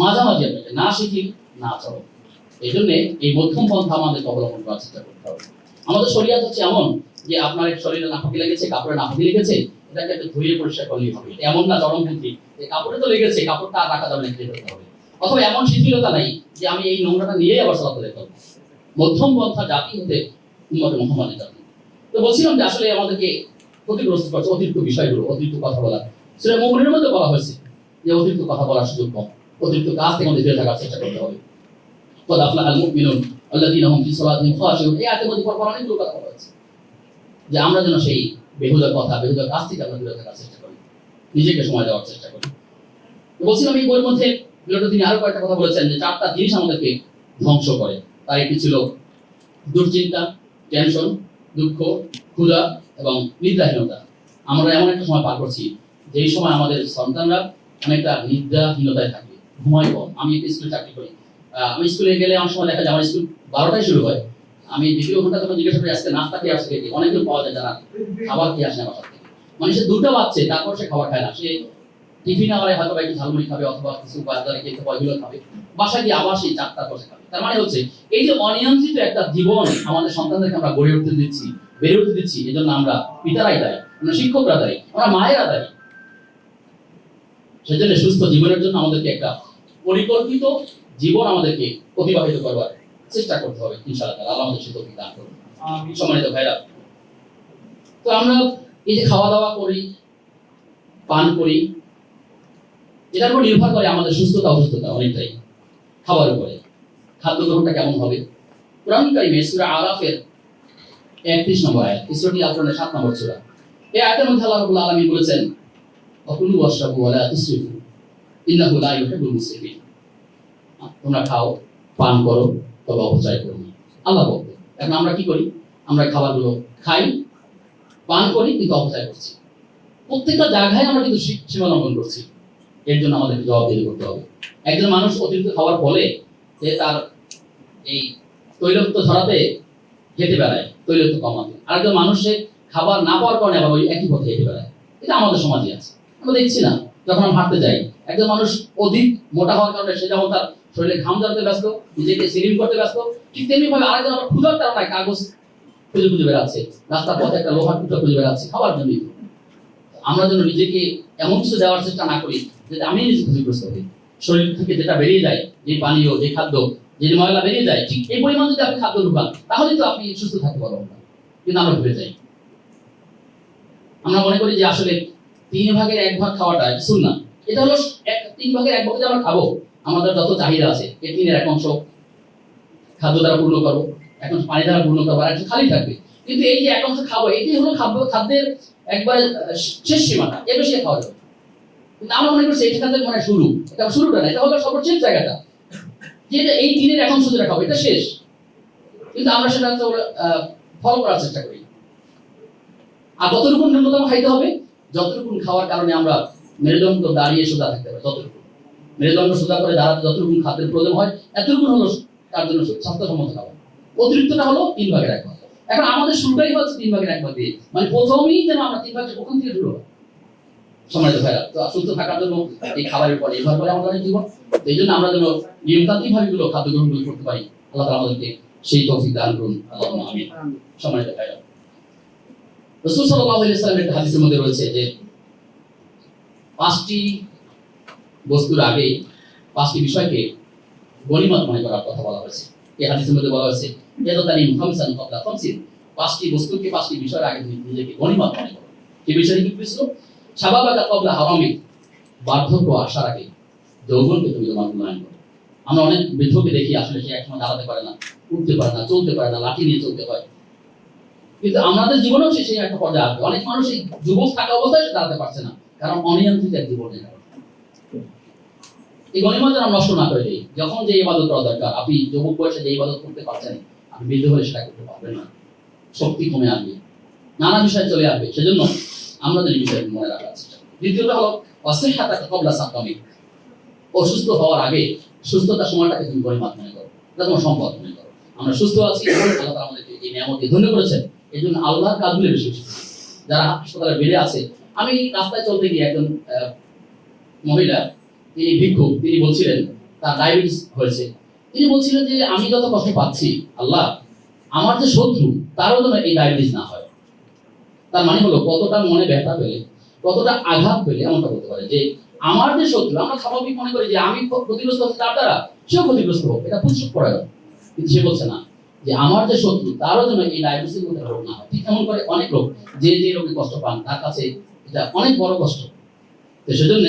মাঝামাঝি আমরা না শিখি না চলো। এই জন্য এই মধ্যম পন্থা আমাদের অবলম্বন করার চেষ্টা করতে হবে। আমাদের শরীয়ত হচ্ছে এমন যে আপনার শরীরে নাপাকি লেগেছে, কাপড়ে নাপাকি লেগেছে, এটাকে একটু ধুয়ে পরিষ্কার করলেই হবে। এমন না চরমপন্থী যে কাপড়ে তো লেগেছে, কাপড়টা আর রাখা যাবে না, কেটে ফেলতে হবে। অথবা এমন শিথিলতা নাই যে আমি এই নোংরাটা নিয়েই আবার সালাতে যেতে হবে। মধ্যম পন্থা জাতি হতে উম্মতে মুহাম্মাদের জাতি। তো বলছিলাম যে আসলে আমাদেরকে ক্ষতিগ্রস্ত করছে অতিরিক্ত বিষয়গুলো, অতিরিক্ত কথা বলা। সূরা মুমিনের মধ্যে বলা হয়েছে যে অতিরিক্ত কথা বলার সুযোগ কম, অতিরিক্ত কাজ থেকে আমাদের দূরে থাকার চেষ্টা করতে হবে। قد أفلح المؤمنون الذين هم في صلاتهم خاشعون, এই আয়াতের মধ্যে পরপর অনেকগুলো কথা বলা হয়েছে যে আমরা যেন সেই বেহুদা কথা, বেহুদা কাজ থেকে আমরা দূরে থাকার চেষ্টা করি, নিজেকে সময় দেওয়ার চেষ্টা করি। বলছিলাম এই বইয়ের মধ্যে তিনি আরো কয়েকটা কথা বলেছেন যে চারটা জিনিস আমাদেরকে ধ্বংস করে। তার একটি ছিল দুশ্চিন্তা, টেনশন, দুঃখ, ক্ষুধা এবং নিদ্রাহীনতা। আমরা এমন একটা সময় পার করছি যেই সময় আমাদের সন্তানরা অনেকটা নিদ্রাহীনতায় থাকে, ঘুমায় কম। আমি স্কুলে চাকরি করি, আমি স্কুলে গেলে অনেক সময় দেখা যায় আমার স্কুল 12টায় শুরু হয়, আমি দ্বিতীয় ঘন্টা তখন জিজ্ঞাসা করি আজকে নাস্তা খেয়ে আসছে কি, অনেকজন পাওয়া যায় যারা খাবার খেয়ে আসে না বাসা থেকে। মানে সে দুটো বাচ্চে, তারপর সে খাবার খায় না, সে টিফিন আওয়ারে হয়তো একটু ঝালমুড়ি খাবে অথবা কিছু বাজারে খেতে ওইগুলো খাবে, বাসায় গিয়ে আবার সেই 4টার পরে খাবে। তার মানে হচ্ছে এই যে অনিয়ন্ত্রিত একটা জীবন আমাদের সন্তানদেরকে আমরা গড়ে উঠতে দিচ্ছি, বেড়ে উঠতে দিচ্ছি, এই জন্য আমরা পিতারাই দায়ী, আমরা শিক্ষকরা দায়ী, আমরা মায়েরা দায়ী। সেজন্য সুস্থ জীবনের জন্য আমাদেরকে একটা পরিকল্পিত জীবন আমাদেরকে অতিবাহিত করবার চেষ্টা করতে হবে। ইনশাআল্লাহ আল্লাহ আমাদের সেই তৌফিক দান করুন। সম্মানিত ভাইরা, তো আমরা এই যে খাওয়া দাওয়া করি, পান করি, এটার উপর নির্ভর করে আমাদের সুস্থতা অসুস্থতা অনেকটাই খাবার উপরে। খাদ্য গ্রহণটা কেমন হবে? কোরআন কারীমে সূরা আরাফের 31 নম্বর আয়াত, সূরাটি আপনাদের 7 নম্বর সূরা, এই আয়াতের মধ্যে আল্লাহ রাব্বুল আলামিন বলেছেন অকুলু ওয়াশরাবু ওয়া লা তুসরিফু ইন্নাহু লা ইউহিব্বুল মুসরিফিন। তোমরা খাও, পান করো, তবে অপচয় করো না, আল্লাহ বলতে। এখন আমরা কি করি? আমরা খাবারগুলো খাই, পান করি, কিন্তু অপচয় করছি। প্রত্যেকটা জায়গায় আমরা কিন্তু সীমা লঙ্ঘন করছি। এর জন্য আমাদেরকে জবাবদিহি করতে হবে। একজন মানুষ অতিরিক্ত খাওয়ার ফলে যে তার এই তৈলাক্ত ধরাতে হেঁটে বেড়ায়, তৈলাক্ত কমাতে, আরেকজন মানুষে খাবার না পাওয়ার কারণে আবার ওই একই পথে হেঁটে বেড়ায়। এটা আমাদের সমাজে আছে, আমরা দেখছি না। যখন আমরা হাঁটতে যাই, একজন মানুষ অধিক মোটা হওয়ার কারণে সে যেমন তার শরীরে ঘাম জড়াতে ব্যস্ত, নিজেকে সিলিং করতে ব্যস্ত, ঠিক তেমনি ভাবে আরেকজন আবার ক্ষুধার কারণে কাগজ খুঁজে খুঁজে বেড়াচ্ছে, রাস্তার পথে একটা লোহার টুকরা খুঁজে বেড়াচ্ছে খাবার জন্য। আমরা যেন নিজেকে এমন কিছু দেওয়ার চেষ্টা না করি যে আমি নিজে ক্ষতিগ্রস্ত হই। শরীর থেকে যেটা বেরিয়ে যায়, যে পানীয়, যে খাদ্য, যে ময়লা বেরিয়ে যায়, ঠিক এই পরিমাণ যদি আপনি খাদ্য ঢুকান, তাহলে তো আপনি সুস্থ থাকতে পারবেন না। কিন্তু আমরা ভুলে যাই, আমরা মনে করি যে আসলে 3 ভাগের 1 ভাগ খাওয়াটা সুন্নাহ। এটা হলো 3 ভাগের 1 ভাগ যে আমরা খাবো, আমাদের যত চাহিদা আছে এই 3-এর 1 অংশ খাদ্য দ্বারা পূর্ণ করবো, 1 অংশ পানি দ্বারা পূর্ণ করবো, আর 1 অংশ খালি থাকবে। কিন্তু এই যে 1 অংশ খাবো, এটাই হলো খাদ্যের একবারে শেষ সীমাটা, এর বেশি খাওয়া যাবে। কিন্তু আমরা মনে করছি এটা খাদ্যের মানে শুরু, এটা শুরুটা না, এটা হলো সর্বশেষ জায়গাটা, যে এই 3-এর 1 অংশ যেটা খাবো এটা শেষ। কিন্তু আমরা সেটা ফলো করার চেষ্টা করি। আর কতটুকু ন্যূনতম খাইতে হবে? যতটুকু খাওয়ার কারণে আমরা মেরুদণ্ড দাঁড়িয়ে সোজা থাকতে পারি, ততটুকু মেরুদণ্ড সোজা করে দাঁড়াতে যতটুকু খাদ্যের প্রয়োজন হয়, এতটুকু হলো তার জন্য স্বাস্থ্যসম্মত খাবার। অতিরিক্তটা হলো 3 ভাগের 1 ভাগ। এখন আমাদের শুরুটাই হচ্ছে 3 ভাগের 1 ভাগ দিয়ে, মানে প্রথমেই যেন আমরা 3 ভাগের ওখান থেকে শুরু হয়। সম্মানিত ভাইরা, তো সুস্থ থাকার জন্য এই খাবারের উপর নির্ভর করে আমাদের জীবন। এই জন্য আমরা যেন নিয়মতান্ত্রিক ভাবে গুলো খাদ্য গ্রহণ করতে পারি। আল্লাহ তাআলা আমাদেরকে সেই তৌফিক দান করুন। আল্লাহুম্মা আমিন। সম্মানিত ভাইরা, রাসূল সাল্লাল্লাহু আলাইহি ওয়াসাল্লামের একটা হাদিসের মধ্যে রয়েছে যে 5টি বস্তুর আগে 5টি বিষয়কে গনিমত মনে করার কথা বলা হয়েছে। এই হাদিসের মধ্যে বলা হয়েছে ইয়াদাতালিম খামসান ক্বাবলা খামসিন, 5টি বস্তুকে 5টি বিষয়ের আগে তুমি নিজেকে গনিমত মনে করো। এই বিষয়টি কি ছিল? শাবাবাকা ক্বাবলা হারামিক, বার্ধক্য আসার আগে যৌবনকে তুমি তোমার মূল্যায়ন করো। আমরা অনেক বৃদ্ধকে দেখি আসলে সে একসময় দাঁড়াতে পারে না, উঠতে পারে না, চলতে পারে না, লাঠি নিয়ে চলতে হয়। কিন্তু আমাদের জীবনেও সেই একটা পর্যায়ে আসবে। অনেক মানুষ এই যুবক থাকা অবস্থায় সে দাঁড়াতে পারছে না, কারণ অনিয়ন্ত্রিত এক জীবনে। এই গনিমত আমরা নষ্ট না করে দিই। যখন যে ইবাদত করা দরকার, আপনি যুবক বয়সে যে ইবাদত করতে পারছেন, আপনি বৃদ্ধ হলে সেটা করতে পারবেন না, শক্তি কমে আসবে, নানা বিষয় চলে আসবে। সেজন্য আমরা এই বিষয়টি মনে রাখার চেষ্টা করি। দ্বিতীয়ত হলো অসিহহাতাকা ক্বাবলা সাকামি, অসুস্থ হওয়ার আগে সুস্থতার সময়টাকে তুমি গনিমত মনে করো, এটা তোমার সম্পদ মনে করো। আমরা সুস্থ আছি, আল্লাহ তাআলা আমাদেরকে এই নিয়ামতকে ধন্য করেছেন, এই জন্য আল্লাহর কাজগুলো বেশি বেশি। যারা হাসপাতালে বেড়ে আছে, আমি রাস্তায় চলতে গিয়ে একজন মহিলা, তিনি ভিক্ষুক, তিনি বলছিলেন তার ডায়াবেটিস হয়েছে। তিনি বলছিলেন যে আমি যত কষ্ট পাচ্ছি, আল্লাহ আমার যে শত্রু তারও যেন এই ডায়াবেটিস না হয়। তার মানে হলো কতটা মনে ব্যথা পেলে, কতটা আঘাত পেলে এমনটা বলতে পারে যে আমার যে শত্রু, আমরা স্বাভাবিক মনে করি যে আমি ক্ষতিগ্রস্ত হচ্ছে তার দ্বারা, সেও ক্ষতিগ্রস্ত হোক, এটা পুরুষ পড়ায়। কিন্তু সে বলছে না যে আমার যে শত্রু তারও যেন এই ডায়াবেটিসের মধ্যে রোগ না হয়। ঠিক এমন করে অনেক লোক যে রোগে কষ্ট পান, তার কাছে এটা অনেক বড় কষ্ট। তো সেজন্য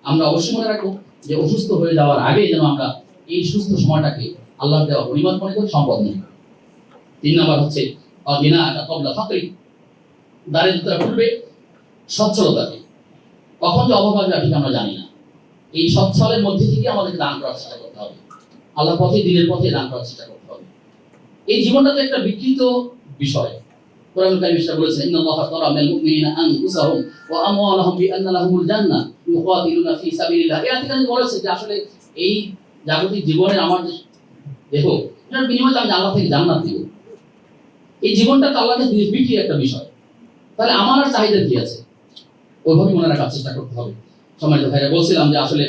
আমরা অবশ্যই মনে রাখবো যে অসুস্থ হয়ে যাওয়ার আগে যেন আমরা এই সুস্থ সময়টাকে আল্লাহর দেওয়া গনিমত মনে করি, সম্পদ মনে করি। 3 নাম্বার হচ্ছে অগিনা ক্বাবলা ফাকরি, দারিদ্রতা পূর্বে সচ্ছলতাকে। কখন যে অভাব আসবে ঠিক আমরা জানি না। এই সচ্ছলের মধ্যে থেকে আমাদেরকে দান করার চেষ্টা করতে হবে, আল্লাহর পথে, দিনের পথে দান করার চেষ্টা করতে হবে। এই জীবনটা তো একটা বিকৃত বিষয়। কোরআন কারীমে বলেছেন ইন্নাল্লাহা তাআলা মিনাল মুমিনিনা আনফুসাহুম ওয়া আমওয়ালাহুম বিআন্না লাহুমুল জান্নাহ ইউকাতিলুনা ফি সাবিলিল্লাহ। এই আয়াতে বলেছে যে আসলে এই জাগতিক জীবনে আমার যে দেহ, এটার বিনিময়ে আমি আল্লাহ থেকে জান্নাত দিব। এই জীবনটা তো আল্লাহর কাছে বিক্রির একটা বিষয়। তাহলে আমার আর চাহিদা কি আছে? ওইভাবে মনে রাখার চেষ্টা করতে হবে। সম্মানিত ভাইরা, বলছিলাম যে আসলে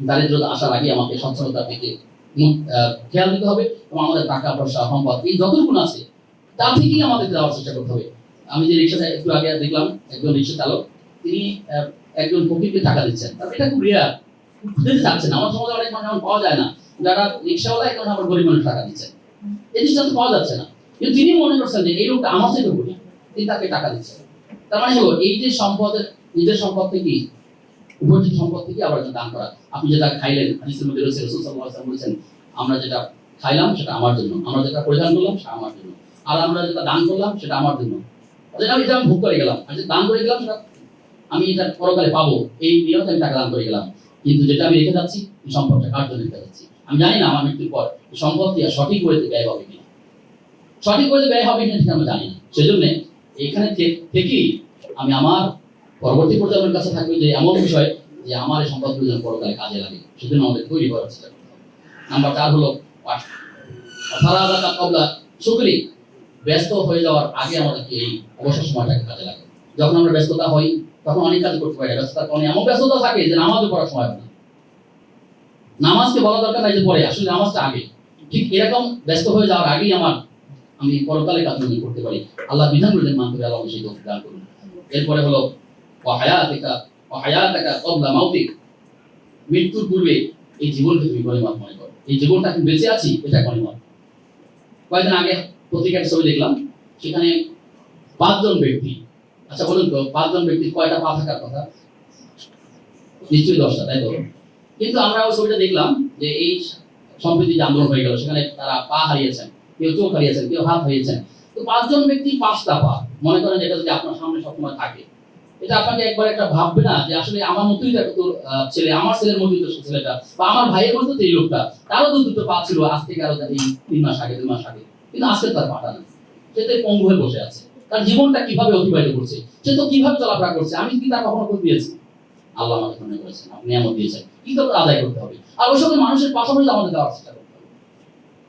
দারিদ্রতা আসার আগে আমাকে সচ্ছলতার দিকে খেয়াল দিতে হবে এবং আমাদের টাকা পয়সা সম্পদ এই যতটুকু আছে তার থেকেই আমাদের দেওয়ার চেষ্টা করতে হবে। আমি যে রিক্সাতে একটু আগে দেখলাম একজন রিক্সা চালক, তিনি একজন ফকিরকে টাকা দিচ্ছেন। এটা খুব রেয়ার, দিতে চাচ্ছেন। আমার সমাজে অনেক মানুষ এমন পাওয়া যায় না, যারা রিক্সাওয়ালা এখন আবার গরিব মানুষ টাকা দিচ্ছেন। এই জিনিসটা তো পাওয়া যাচ্ছে না, কিন্তু তিনি মনে করছেন যে এই লোকটা আমার থেকে গরিব, তিনি তাকে টাকা দিচ্ছেন। তার মানে হলো এই যে সম্পদের, নিজের সম্পদ থেকে, উপার্জিত সম্পদ থেকে আবার দান করা। আপনি যেটা খাইলেন, হাদিসের মধ্যে রয়েছে, রাসূল সাল্লাল্লাহু আলাইহি ওয়াসাল্লাম বলেছেন আমরা যেটা খাইলাম সেটা আমার জন্য, আমরা যেটা পরিধান করলাম সেটা আমার জন্য, আর আমরা যেটা দান করলাম সেটা আমার জন্য। যেটা আমি ভোগ করে গেলাম, আমি যেটা দান করে গেলাম সেটা আমি এটা পরকালে পাবো, এই নিয়তে আমি টাকা দান করে গেলাম। কিন্তু যেটা আমি রেখে যাচ্ছি, এই সম্পদটা কার জন্য রেখে যাচ্ছি? আমি জানি না আমার মৃত্যুর পর এই সম্পদটি সঠিক ওয়েতে ব্যয় হবে কিনা, সঠিক ওয়েতে ব্যয় হবে কিনা আমরা জানি না। সেজন্য এখানে থেকেই আমি আমার পরবর্তী প্রজন্মের কাছে থাকবে যে এমন বিষয় যে আমার এই সম্পদগুলো যেন পরকালে কাজে লাগে, সেজন্য আমাদের তৈরি করার চেষ্টা করতে হবে। নাম্বার 4 হলো ফারাগাতা ক্বাবলা শুকরি, ব্যস্ত হয়ে যাওয়ার আগে আমাদেরকে এই অবসর সময়টাকে কাজে লাগে। যখন আমরা ব্যস্ততা হই তখন অনেক কাজ করতে পারি না, ব্যস্ততার কারণে এমন ব্যস্ততা থাকে যে নামাজও পড়ার সময় হয় না। নামাজকে বলা দরকার নাই যে পড়ে, আসলে নামাজটা আগে। ঠিক এরকম ব্যস্ত হয়ে যাওয়ার আগেই আমি পরকালে কাজগুলো করতে পারি। আল্লাহ বিধানগুলো যেন মানতে পারি, আল্লাহ সেই তৌফিক দান করুন। এরপরে হলো হায়াতাকা ক্বাবলা মাউতিক, মৃত্যুর পূর্বে এই জীবনকে তুমি গনিমত মনে করো। এই জীবনটা আমি বেঁচে আছি, এটা গনিমত। কয়েকদিন আগে পত্রিকার ছবি দেখলাম, সেখানে 5 জন ব্যক্তি। আচ্ছা বলুন তো, 5 জন ব্যক্তির কয়টা পা থাকার কথা? নিশ্চয়ই 10টা, তাই তো? কিন্তু আমরা ওই ছবিটা দেখলাম যে এই সম্প্রতি যে আন্দোলন হয়ে গেল, সেখানে তারা পা হারিয়েছেন, কেউ চোখ হারিয়েছেন, কেউ হাত হারিয়েছেন। তো 5 জন ব্যক্তি 5টা পা। মনে করেন এটা যদি আপনার সামনে সবসময় থাকে, এটা আপনাকে একবার একটা ভাববে না যে আসলে আমার মতোই তোর ছেলে, আমার ছেলের মতোই তো ছেলেটা, বা আমার ভাইয়ের মতো তো এই লোকটা, তারও তো 2টো পা ছিল আজ থেকে আরো এই 3 মাস আগে, 2 মাস আগে, কিন্তু আজকে তার পাটা না। সে তো পঙ্গু হয়ে বসে আছে। তার জীবনটা কিভাবে অতিবাহিত করছে, সে তো কিভাবে চলাফেরা করছে, আমি কি তার কখনো করে দিয়েছি? আল্লাহ আমাকে মনে করেছেন, আপনি নিয়ামত দিয়েছেন, কি তো আদায় করতে হবে। আর ওই সকল মানুষের পাশাপাশি আমাদের দেওয়ার চেষ্টা করতে হবে।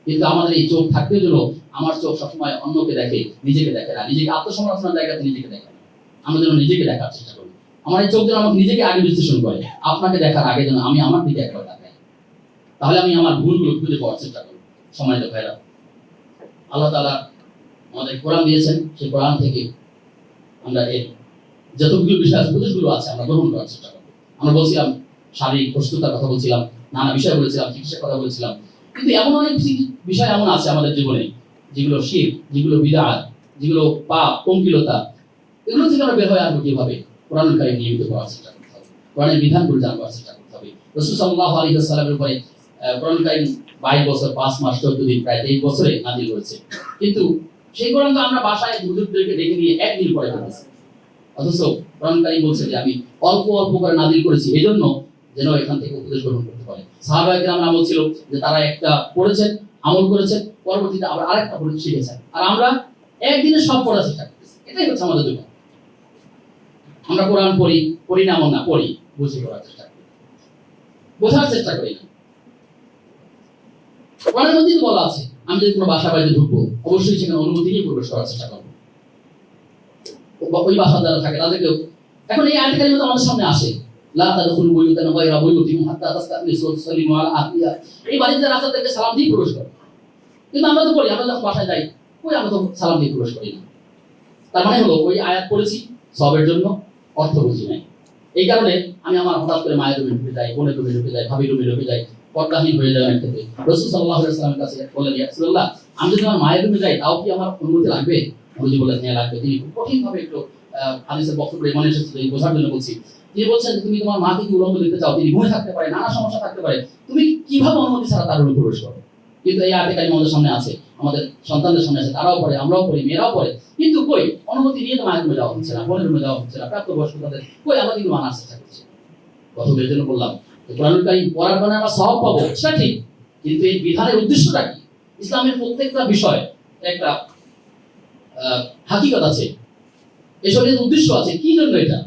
কিন্তু আমাদের এই চোখ থাকতে জন্য আমার চোখ সবসময় অন্যকে দেখে, নিজেকে দেখে না, নিজেকে আত্মসমালোচনার জায়গাতে নিজেকে দেখে না। আমরা যেন নিজেকে দেখার চেষ্টা করি। আমার এই চোখ যেন আমাকে নিজেকে আগে বিশ্লেষণ করে, আপনাকে দেখার আগে যেন আমি আমার দিকে একবার তাকাই, তাহলে আমি আমার ভুলগুলো খুঁজে পাওয়ার চেষ্টা করি। সম্মানিত ভাইরা, আল্লাহ তাআলা আমাদের কোরআন দিয়েছেন, সেই কোরআন থেকে আমরা এর যতগুলো বিষয় আছে, উপদেশগুলো আছে, আমরা গ্রহণ করার চেষ্টা করব। আমরা বলছিলাম শারীরিক প্রস্তুতার কথা বলছিলাম, নানা বিষয় বলেছিলাম, চিকিৎসার কথা বলেছিলাম। কিন্তু এমন অনেক বিষয় এমন আছে আমাদের জীবনে যেগুলো শিরক, যেগুলো বিদআত, যেগুলো পাপ, পঙ্কিলতা, এগুলো থেকে আমরা বের হয়ে আসবো কিভাবে? কোরআনুল কারীম নিয়মিত পড়ার চেষ্টা করতে হবে, কোরআনের বিধানগুলো জানবার চেষ্টা করতে হবে। রাসূল সাল্লাল্লাহু আলাইহি ওয়াসাল্লামের উপরে কোরআনুল কারীম 22 বছর 5 মাস 14 দিন প্রায় 23 বছরে নাযিল হয়েছে, কিন্তু সেই কোরআন তো আমরা বাসায় হুজুরদেরকে ডেকে নিয়ে একদিন পড়ে ফেলেছি। অথচ কোরআনুল কারীম বলছে যে আমি অল্প অল্প করে নাযিল করেছি এজন্য যেন এখান থেকে উপদেশ গ্রহণ করতে পারে। সাহাবায়ে কেরাম আমল ছিল যে তারা একটা পড়েছেন, আমল করেছেন, পরবর্তীতে আবার আরেকটা পড়ে শিখেছেন, আর আমরা একদিনে সব পড়ার চেষ্টা করতেছি। এটাই হচ্ছে আমাদের দুঃখ। আমরা কোরআন পড়ি না এমন না, পড়ি, বুঝে পড়ার চেষ্টা করি, বোঝার চেষ্টা করি না। কোরআনের মধ্যে তো বলা আছে আমি যদি কোনো বাসা বাড়িতে ঢুকবো অবশ্যই সেখানে অনুমতি নিয়ে প্রবেশ করার চেষ্টা করবো। ওই বাসা যারা থাকে তাদেরকেও, এখন এই আয়াত কারিমা আমাদের সামনে আসে, লা তাদখুলু বুয়ুতান গায়রা বুয়ুতিকুম হাত্তা তাস্তানিসু ওয়া তুসাল্লিমু আলা আহলিহা, এই বাড়িতে রাস্তাতে সালাম দিয়ে প্রবেশ করে। কিন্তু আমরা তো পড়ি, আমরা যখন বাসায় যাই ওই আমরা তো সালাম দিয়ে প্রবেশ করি না। তার মানে হলো ওই আয়াত পড়েছি সবের জন্য, অর্থ বুঝি নাই। এই কারণে আমি আমার হঠাৎ করে মায়ের রুমে ঢুকে যাই, বোনের রুমে ঢুকে যাই, ভাবির রুমে ঢুকে যাই, পর্দাহীন হয়ে যায় অনেক ক্ষেত্রে। রাসূল সাল্লাল্লাহু আলাইহি ওয়াসাল্লামের কাছে বললেন, ইয়া রাসূলুল্লাহ, আমি যদি আমার মায়ের রুমে যাই তাও কি আমার অনুমতি লাগবে? নবীজি বললেন, হ্যাঁ লাগবে। তিনি খুব কঠিন ভাবে একটু হাদিসের বক্তব্য মনে এসেছে, এই বোঝার জন্য বলছি। তিনি বলছেন তুমি তোমার মাকে কি উলঙ্গ দিতে চাও, তিনি ঘুমিয়ে থাকতে পারে, নানা সমস্যা থাকতে পারে, তুমি কিভাবে অনুমতি ছাড়া তার রুমে প্রবেশ করো? কিন্তু এই আয়াতে কারিমা আমাদের সামনে আছে, আমাদের সন্তানদের সামনে আছে, তারাও পড়ে, আমরাও পড়ি, মেয়েরাও পড়ে, কিন্তু কই অনুমতি নিয়ে তো মায়ের রুমে যাওয়া হচ্ছে না, বোনের রুমে যাওয়া হচ্ছে না, প্রাপ্তবয়স্ক তাদের কই আমরা কিন্তু মানার চেষ্টা করছি। কথা এর জন্য বললাম কোরআনুল কারীম পড়ার কারণে আমরা সওয়াব পাবো, সেটা ঠিক, কিন্তু এই বিধানের উদ্দেশ্যটা কি? ইসলামের প্রত্যেকটা বিষয় একটা হাকিকত আছে, এসবের উদ্দেশ্য আছে। কি জন্য এটা?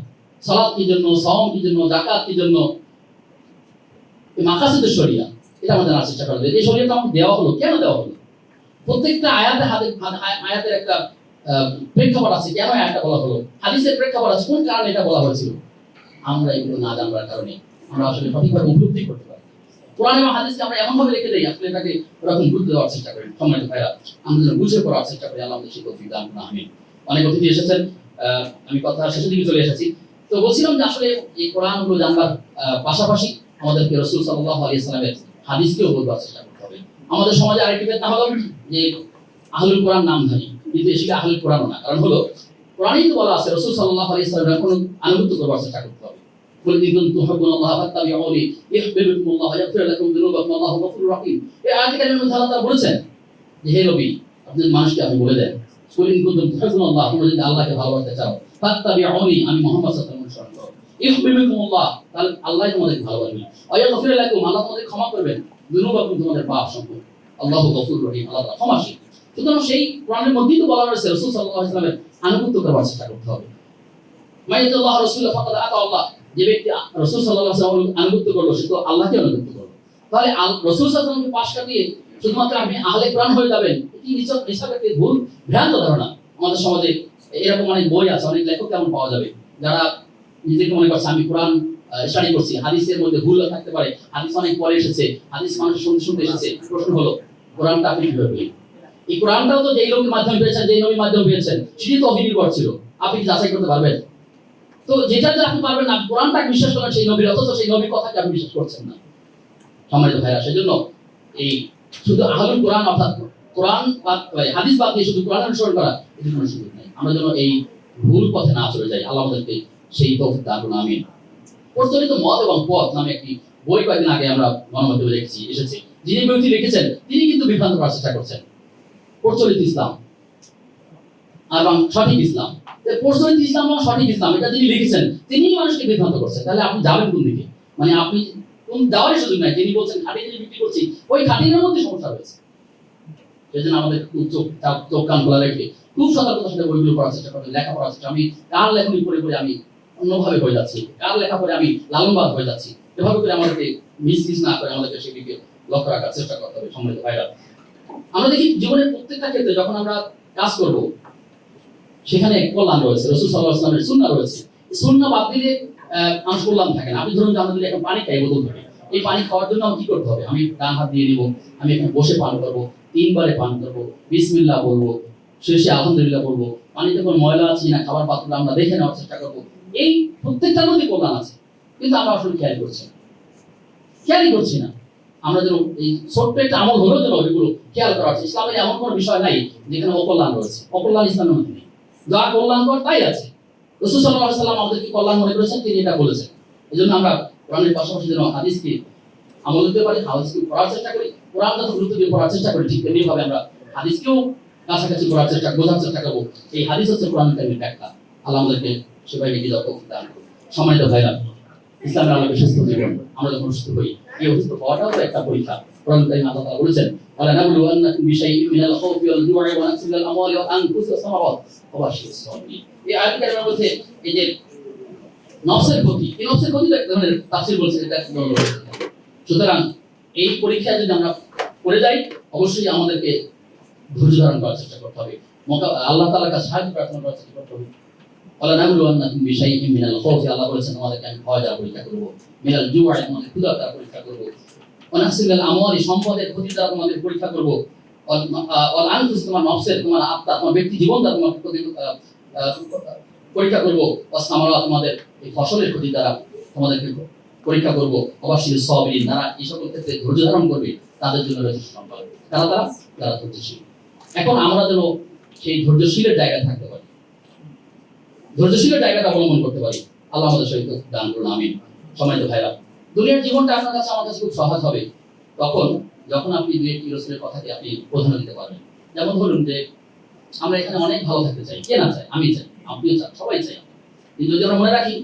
সালাত কি জন্য, সাওম কি জন্য, যাকাত কি জন্য, এই মাকাসিদুশ শরিয়া, এটা আমাদের জানার চেষ্টা করবে। এই শরিয়াটা আমাদের দেওয়া হলো, কেন দেওয়া হলো? প্রত্যেকটা আয়াতের একটা প্রেক্ষাপট আছে, কেন আয়াতটা বলা হলো, হাদিসের প্রেক্ষাপট আছে, কোন কারণে এটা বলা হয়েছিল। আমরা এগুলো না জানার কারণে আমরা আসলে সঠিকভাবে উপলব্ধি করতে পারি। কোরআন এবং হাদিসকে আমরা এমন ভাবে রেখে দেই, আসলে এটাকে ওরকম গুরুত্ব দেওয়ার চেষ্টা করি। সম্মানিত ভাইরা, আমরা যেন বুঝে পড়ার চেষ্টা করি। আল্লাহ আমাদের সেই তৌফিক দান করুন, আমিন। অনেক অতিথি এসেছেন, আমি কথা শেষের দিকে চলে এসেছি। তো বলছিলাম যে আসলে এই কোরআনগুলো জানবার পাশাপাশি আমাদেরকে রাসূল সাল্লাল্লাহু আলাইহি ওয়াসাল্লামের হাদিসকেও বলবার চেষ্টা করতে হবে। আমাদের সমাজে আরেকটি ফিতনা হলো যে আহলুল কোরআন নামধারী, কিন্তু এসে আহলুল কোরআনও না। কারণ হলো কোরআনেই তো বলা আছে রাসূল সাল্লাল্লাহু আলাইহি ওয়াসাল্লামের কোনো আনুগত্য করবার চেষ্টা করতে হবে। বলে দিন তুহিব্বুনাল্লাহ ফাত্তাবিউনি ইউহিব্বুকুমুল্লাহ ওয়া ইয়াগফির লাকুম যুনুবাকুম আল্লাহু গফুরুর রহিম। এই আয়াতে কারিমের মধ্যে আল্লাহ তাআলা বলেছেন যে হে নবী, আপনি মানুষকে আপনি বলে দেন, কুল ইন কুনতুম তুহিব্বুনাল্লাহ, তোমরা যদি আল্লাহকে ভালোবাসতে চাও, ফাত্তাবিউনি, আমি মুহাম্মদ সাল্লাল্লাহু আলাইহি ওয়াসাল্লাম অনুসরণ করো, ইউহিব্বুকুমুল্লাহ, তাহলে আল্লাহ তোমাদেরকে ভালোবাসবেন, ওয়া ইয়াগফির লাকুম, আল্লাহ তোমাদের ক্ষমা করবেন, যুনুবাকুম, তোমাদের পাপ সম্পূর্ণ, আল্লাহু গফুরুর রহিম, আল্লাহ তাআলা ক্ষমাশীল। সুতরাং সেই কোরআনের মধ্যেই তো বলা হয়েছে রাসূল সাল্লাল্লাহু আলাইহি ওয়াসাল্লামের আনুগত্য করবার চেষ্টা করতে হবে। মাইয়াতুল্লাহ রাসূলুল্লাহ ফাকাদ আতা আল্লাহ, যে ব্যক্তি রাসূল সাল্লাল্লাহু আলাইহি ওয়াসাল্লামের আনুগত্য করলো সে তো আল্লাহকে আনুগত্য করলো। তাহলে রাসূল সাল্লাল্লাহু আলাইহি ওয়াসাল্লামকে পাশ কাটিয়ে শুধুমাত্র আপনি আহলে কোরআন হয়ে যাবেন, এটি নিছক ভুল ভ্রান্ত ধারণা। আমাদের সমাজে এরকম অনেক বই আছে, অনেক লেখক কেমন পাওয়া যাবে যারা নিজেকে মনে করছে আমি কোরআন স্টাডি করছি, হাদিসের মধ্যে ভুল থাকতে পারে, হাদিস অনেক পরে এসেছে, হাদিস মানুষ শুনতে শুনতে এসেছে। প্রশ্ন হলো কোরআনটা আপনি কিভাবে পেলেন? এই কোরআনটাও তো যেই লোকের মাধ্যমে পেয়েছেন, যেই নবীর মাধ্যমে পেয়েছেন, সেটি তো অভিনির্ভর ছিল, আপনি কি যাচাই করতে পারবেন? তো যেটাতে আপনি পারবেন না, কোরআনটাকে বিশ্বাস করেন সেই নবীর, অথচ সেই নবীর কথাকে আপনি বিশ্বাস করছেন না। সম্মানিত ভাইরা, সেজন্য এই শুধু আহলুল কোরআন অর্থাৎ কোরআন বা হাদিস বাদ দিয়ে শুধু কোরআন অনুসরণ করা, এর কোনো সুযোগ নেই। আমরা যেন এই ভুল পথে না চলে যাই, আল্লাহ আমাদেরকে সেই তৌফিক দান করুন, আমিন। প্রচলিত মত এবং পথ নামে একটি বই কয়েকদিন আগে আমরা গণমাধ্যমে দেখেছি, এসেছে। যিনি বইটি লিখেছেন তিনি কিন্তু বিভ্রান্ত করার চেষ্টা করছেন। প্রচলিত ইসলাম এবং সঠিক ইসলাম, প্রচলিত ইসলাম এবং সঠিক ইসলাম, এটা যিনি লিখেছেন তিনি মানুষকে বিভ্রান্ত করছেন। তাহলে আপনি যাবেন কোন দিকে? মানে আপনি কোন যাওয়ারই সুযোগ নাই। তিনি বলছেন খাঁটি জিনিস বিক্রি করছি, ওই খাঁটির মধ্যে সমস্যা রয়েছে। সেই জন্য আমাদের চোখ কান খোলা রেখে খুব সতর্কতার সাথে বইগুলো পড়ার চেষ্টা করবেন, লেখা পড়ার চেষ্টা। আমি কার লেখনী পড়ে পড়ে আমি অন্যভাবে হয়ে যাচ্ছি, কার লেখা পড়ে আমি লালনবাদ হয়ে যাচ্ছি, এভাবে করে আমাদেরকে মিস না করে আমাদেরকে সেদিকে লক্ষ্য রাখার চেষ্টা করতে হবে। সম্মানিত ভাইরা, আমরা দেখি জীবনের প্রত্যেকটা ক্ষেত্রে যখন আমরা কাজ করব সেখানে কল্যাণ রয়েছে, রাসূল সাল্লাল্লাহু আলাইহি ওয়াসাল্লামের সুন্নাহ রয়েছে। সুন্নাহ বাদ দিলে মানুষ কল্যাণ থাকে না। আপনি ধরুন যে আমরা যদি এখন পানি খাই বোতল থেকে, এই পানি খাওয়ার জন্য আমার কি করতে হবে? আমি ডান হাত দিয়ে নিব, আমি এখানে বসে পান করবো, 3 বারে পান করবো, বিসমিল্লাহ বলবো, শেষে আলহামদুলিল্লাহ বলবো, পানিতে কোনো ময়লা আছে না খাবার পাত্রটা আমরা দেখে নেওয়ার চেষ্টা করবো। এই প্রত্যেকটার মধ্যে কল্যাণ আছে, কিন্তু আমরা আসলে খেয়াল করছি না। খেয়ালই করছি না। আমরা যেন এই ছোট্ট একটা আমল হলেও যেন ওইগুলো খেয়াল করা হচ্ছে। ইসলামের এমন কোনো বিষয় নাই যেখানে অকল্যাণ রয়েছে, অকল্যাণ ইসলামের মধ্যে নেই। যা কল্যাণকর তাই আছে। রাসূল সাল্লাল্লাহু আলাইহি ওয়াসাল্লাম আমাদেরকে কল্যাণ মনে করেছেন, তিনি এটা বলেছেন। এজন্য আমরা কোরআনের পাশাপাশি যেন হাদিসকে আমল দিতে পারি, হাদিসকে পড়ার চেষ্টা করি, কোরআন যত গুরুত্ব দিয়ে পড়ার চেষ্টা করি, ঠিক তেমনি ভাবে আমরা হাদিসকেও কাছাকাছি পড়ার চেষ্টা, বোঝার চেষ্টা করবো। এই হাদিস হচ্ছে কোরআন কারীমের ব্যাখ্যা। আল্লাহ আমাদেরকে সেভাবে এগিয়ে যাওয়ার তৌফিক দান করুন। সম্মানিত ভাইরা, ইসলামের আলোকে সুস্থ জীবন, আমরা যখন সুস্থ হই, এই অসুস্থ হওয়াটাও তো একটা পরীক্ষা। কোরআন কারীমে আল্লাহ তাআলা বলেছেন, ওয়ালা নাবলুওয়ান্নাকুম বিশাইইন মিনাল খাউফি ওয়াল জু'i ওয়া নাকসিন মিনাল আমওয়ালি ওয়াল আনফুসি ওয়াস সামারাত ওয়া বাশশিরিস সাবিরিন। এই আয়াত কারিমার মধ্যে এই যে নফসের ক্ষতি, এই নফসের ক্ষতি এক ধরনের তাফসীর বলছে, এটা সুতরাং এই পরীক্ষা যদি আমরা করে যাই, অবশ্যই আমাদেরকে ধৈর্য ধারণ করার চেষ্টা করতে হবে, আল্লাহ তাআলার কাছে সাহায্য প্রার্থনা করার চেষ্টা করতে হবে। ওয়ালা নাবলুওয়ান্নাকুম বিশাইইন মিনাল খাউফি, আল্লাহ বলেছেন তোমাদেরকে আমি ভয় দ্বারা পরীক্ষা করব, মিনাল জু'i তোমাদের ক্ষুধা দ্বারা পরীক্ষা করব, ওয়া নাকসিন মিনাল আমওয়ালি সম্পদের ক্ষতি দ্বারা তোমাদের পরীক্ষা করব, ওয়াল আনফুস তোমার নফসের, তোমার আত্মা, তোমার ব্যক্তি জীবন দ্বারা তোমার পরীক্ষা করব, ওয়াস সামারাত তোমাদের এই ফসলের ক্ষতি দ্বারা তোমাদেরকে পরীক্ষা করব, ওয়াবাশশিরিস সাবিরিন যারা এই সকল ক্ষেত্রে ধৈর্য ধারণ করবে তাদের জন্য রয়েছে সুসংবাদ। যারা ধৈর্যশীল। এখন আমরা যেন সেই ধৈর্যশীলের জায়গায় থাকতে পারি, ধৈর্যশীলের জায়গাটা অবলম্বন করতে পারি। আল্লাহ আমাদের সহিত দান করুন, আমিন। সম্মানিত ভাইরা, দুনিয়ার জীবনটা আপনার কাছে আমার কাছে খুব সহজ হবে তখন যখন আপনি দুই একটি রাসূলের কথাকে আপনি প্রাধান্য দিতে পারবেন। যেমন ধরুন যে আমরা এখানে অনেক ভালো থাকতে চাই, কে না চায়? আমি চাই, আপনিও চান, সবাই চাই। কিন্তু যদি আমরা মনে রাখি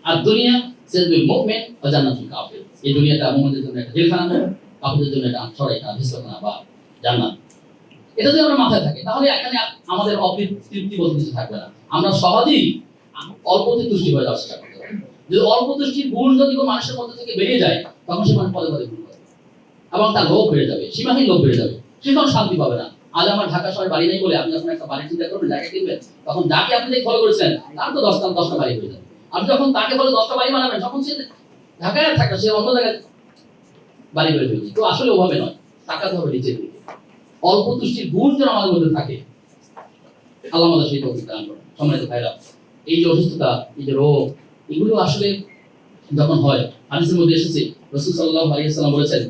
আর দুনিয়া সিজনুল মুমিন ওয়া জান্নাতুল কাফির, এই দুনিয়াটা মুমিনদের জন্য একটা জেলখানা নয়, কাফিরদের জন্য একটা সরাইখানা, ভিসখানা বা জান্নাত। এটা যদি আমরা মাথায় থাকে তাহলে এখানে আমাদের অতৃপ্তি বলতে কিছু থাকবে না। আমরা সহজেই অল্পতে তুষ্টি হয়ে যাওয়ার চেষ্টা করতে পারি। যদি অল্প তুষ্টির গুণ যদি কোনো মানুষের মধ্যে থেকে বেরিয়ে যায়, তখন সে মানুষ পদে পদে ভুল করে এবং তার লোভ বেড়ে যাবে, সীমাহীন লোভ বেড়ে যাবে, সে তখন শান্তি পাবে না। আজ আমার ঢাকা শহরে বাড়ি নেই বলে আপনি যখন একটা বাড়ি চিন্তা করবেন, জায়গা কিনবেন, তখন যাকে আপনি ফলো করেছেন তার তো 10টা বাড়ি হয়ে যাবে। আপনি যখন তাকে বলে 10টা বাড়ি বানাবেন, তখন সে ঢাকায় থাকবে, সে অন্য জায়গায় বাড়ি করে ফেলবে। তো আসলে ওভাবে নয়, তাকাতে হবে নিচের দিকে। অল্প তুষ্টির গুণ যেন আমাদের মধ্যে থাকে, আল্লাহ আমাদের সেই তৌফিক দান করুন। সম্মানিত ভাইরা, এই যে অসুস্থতা, এই যে রোগ, এগুলো আসলে যখন হয়, হাদিসের মধ্যে এসেছে রাসূল সাল্লাল্লাহু আলাইহি ওয়াসাল্লাম বলেছেন,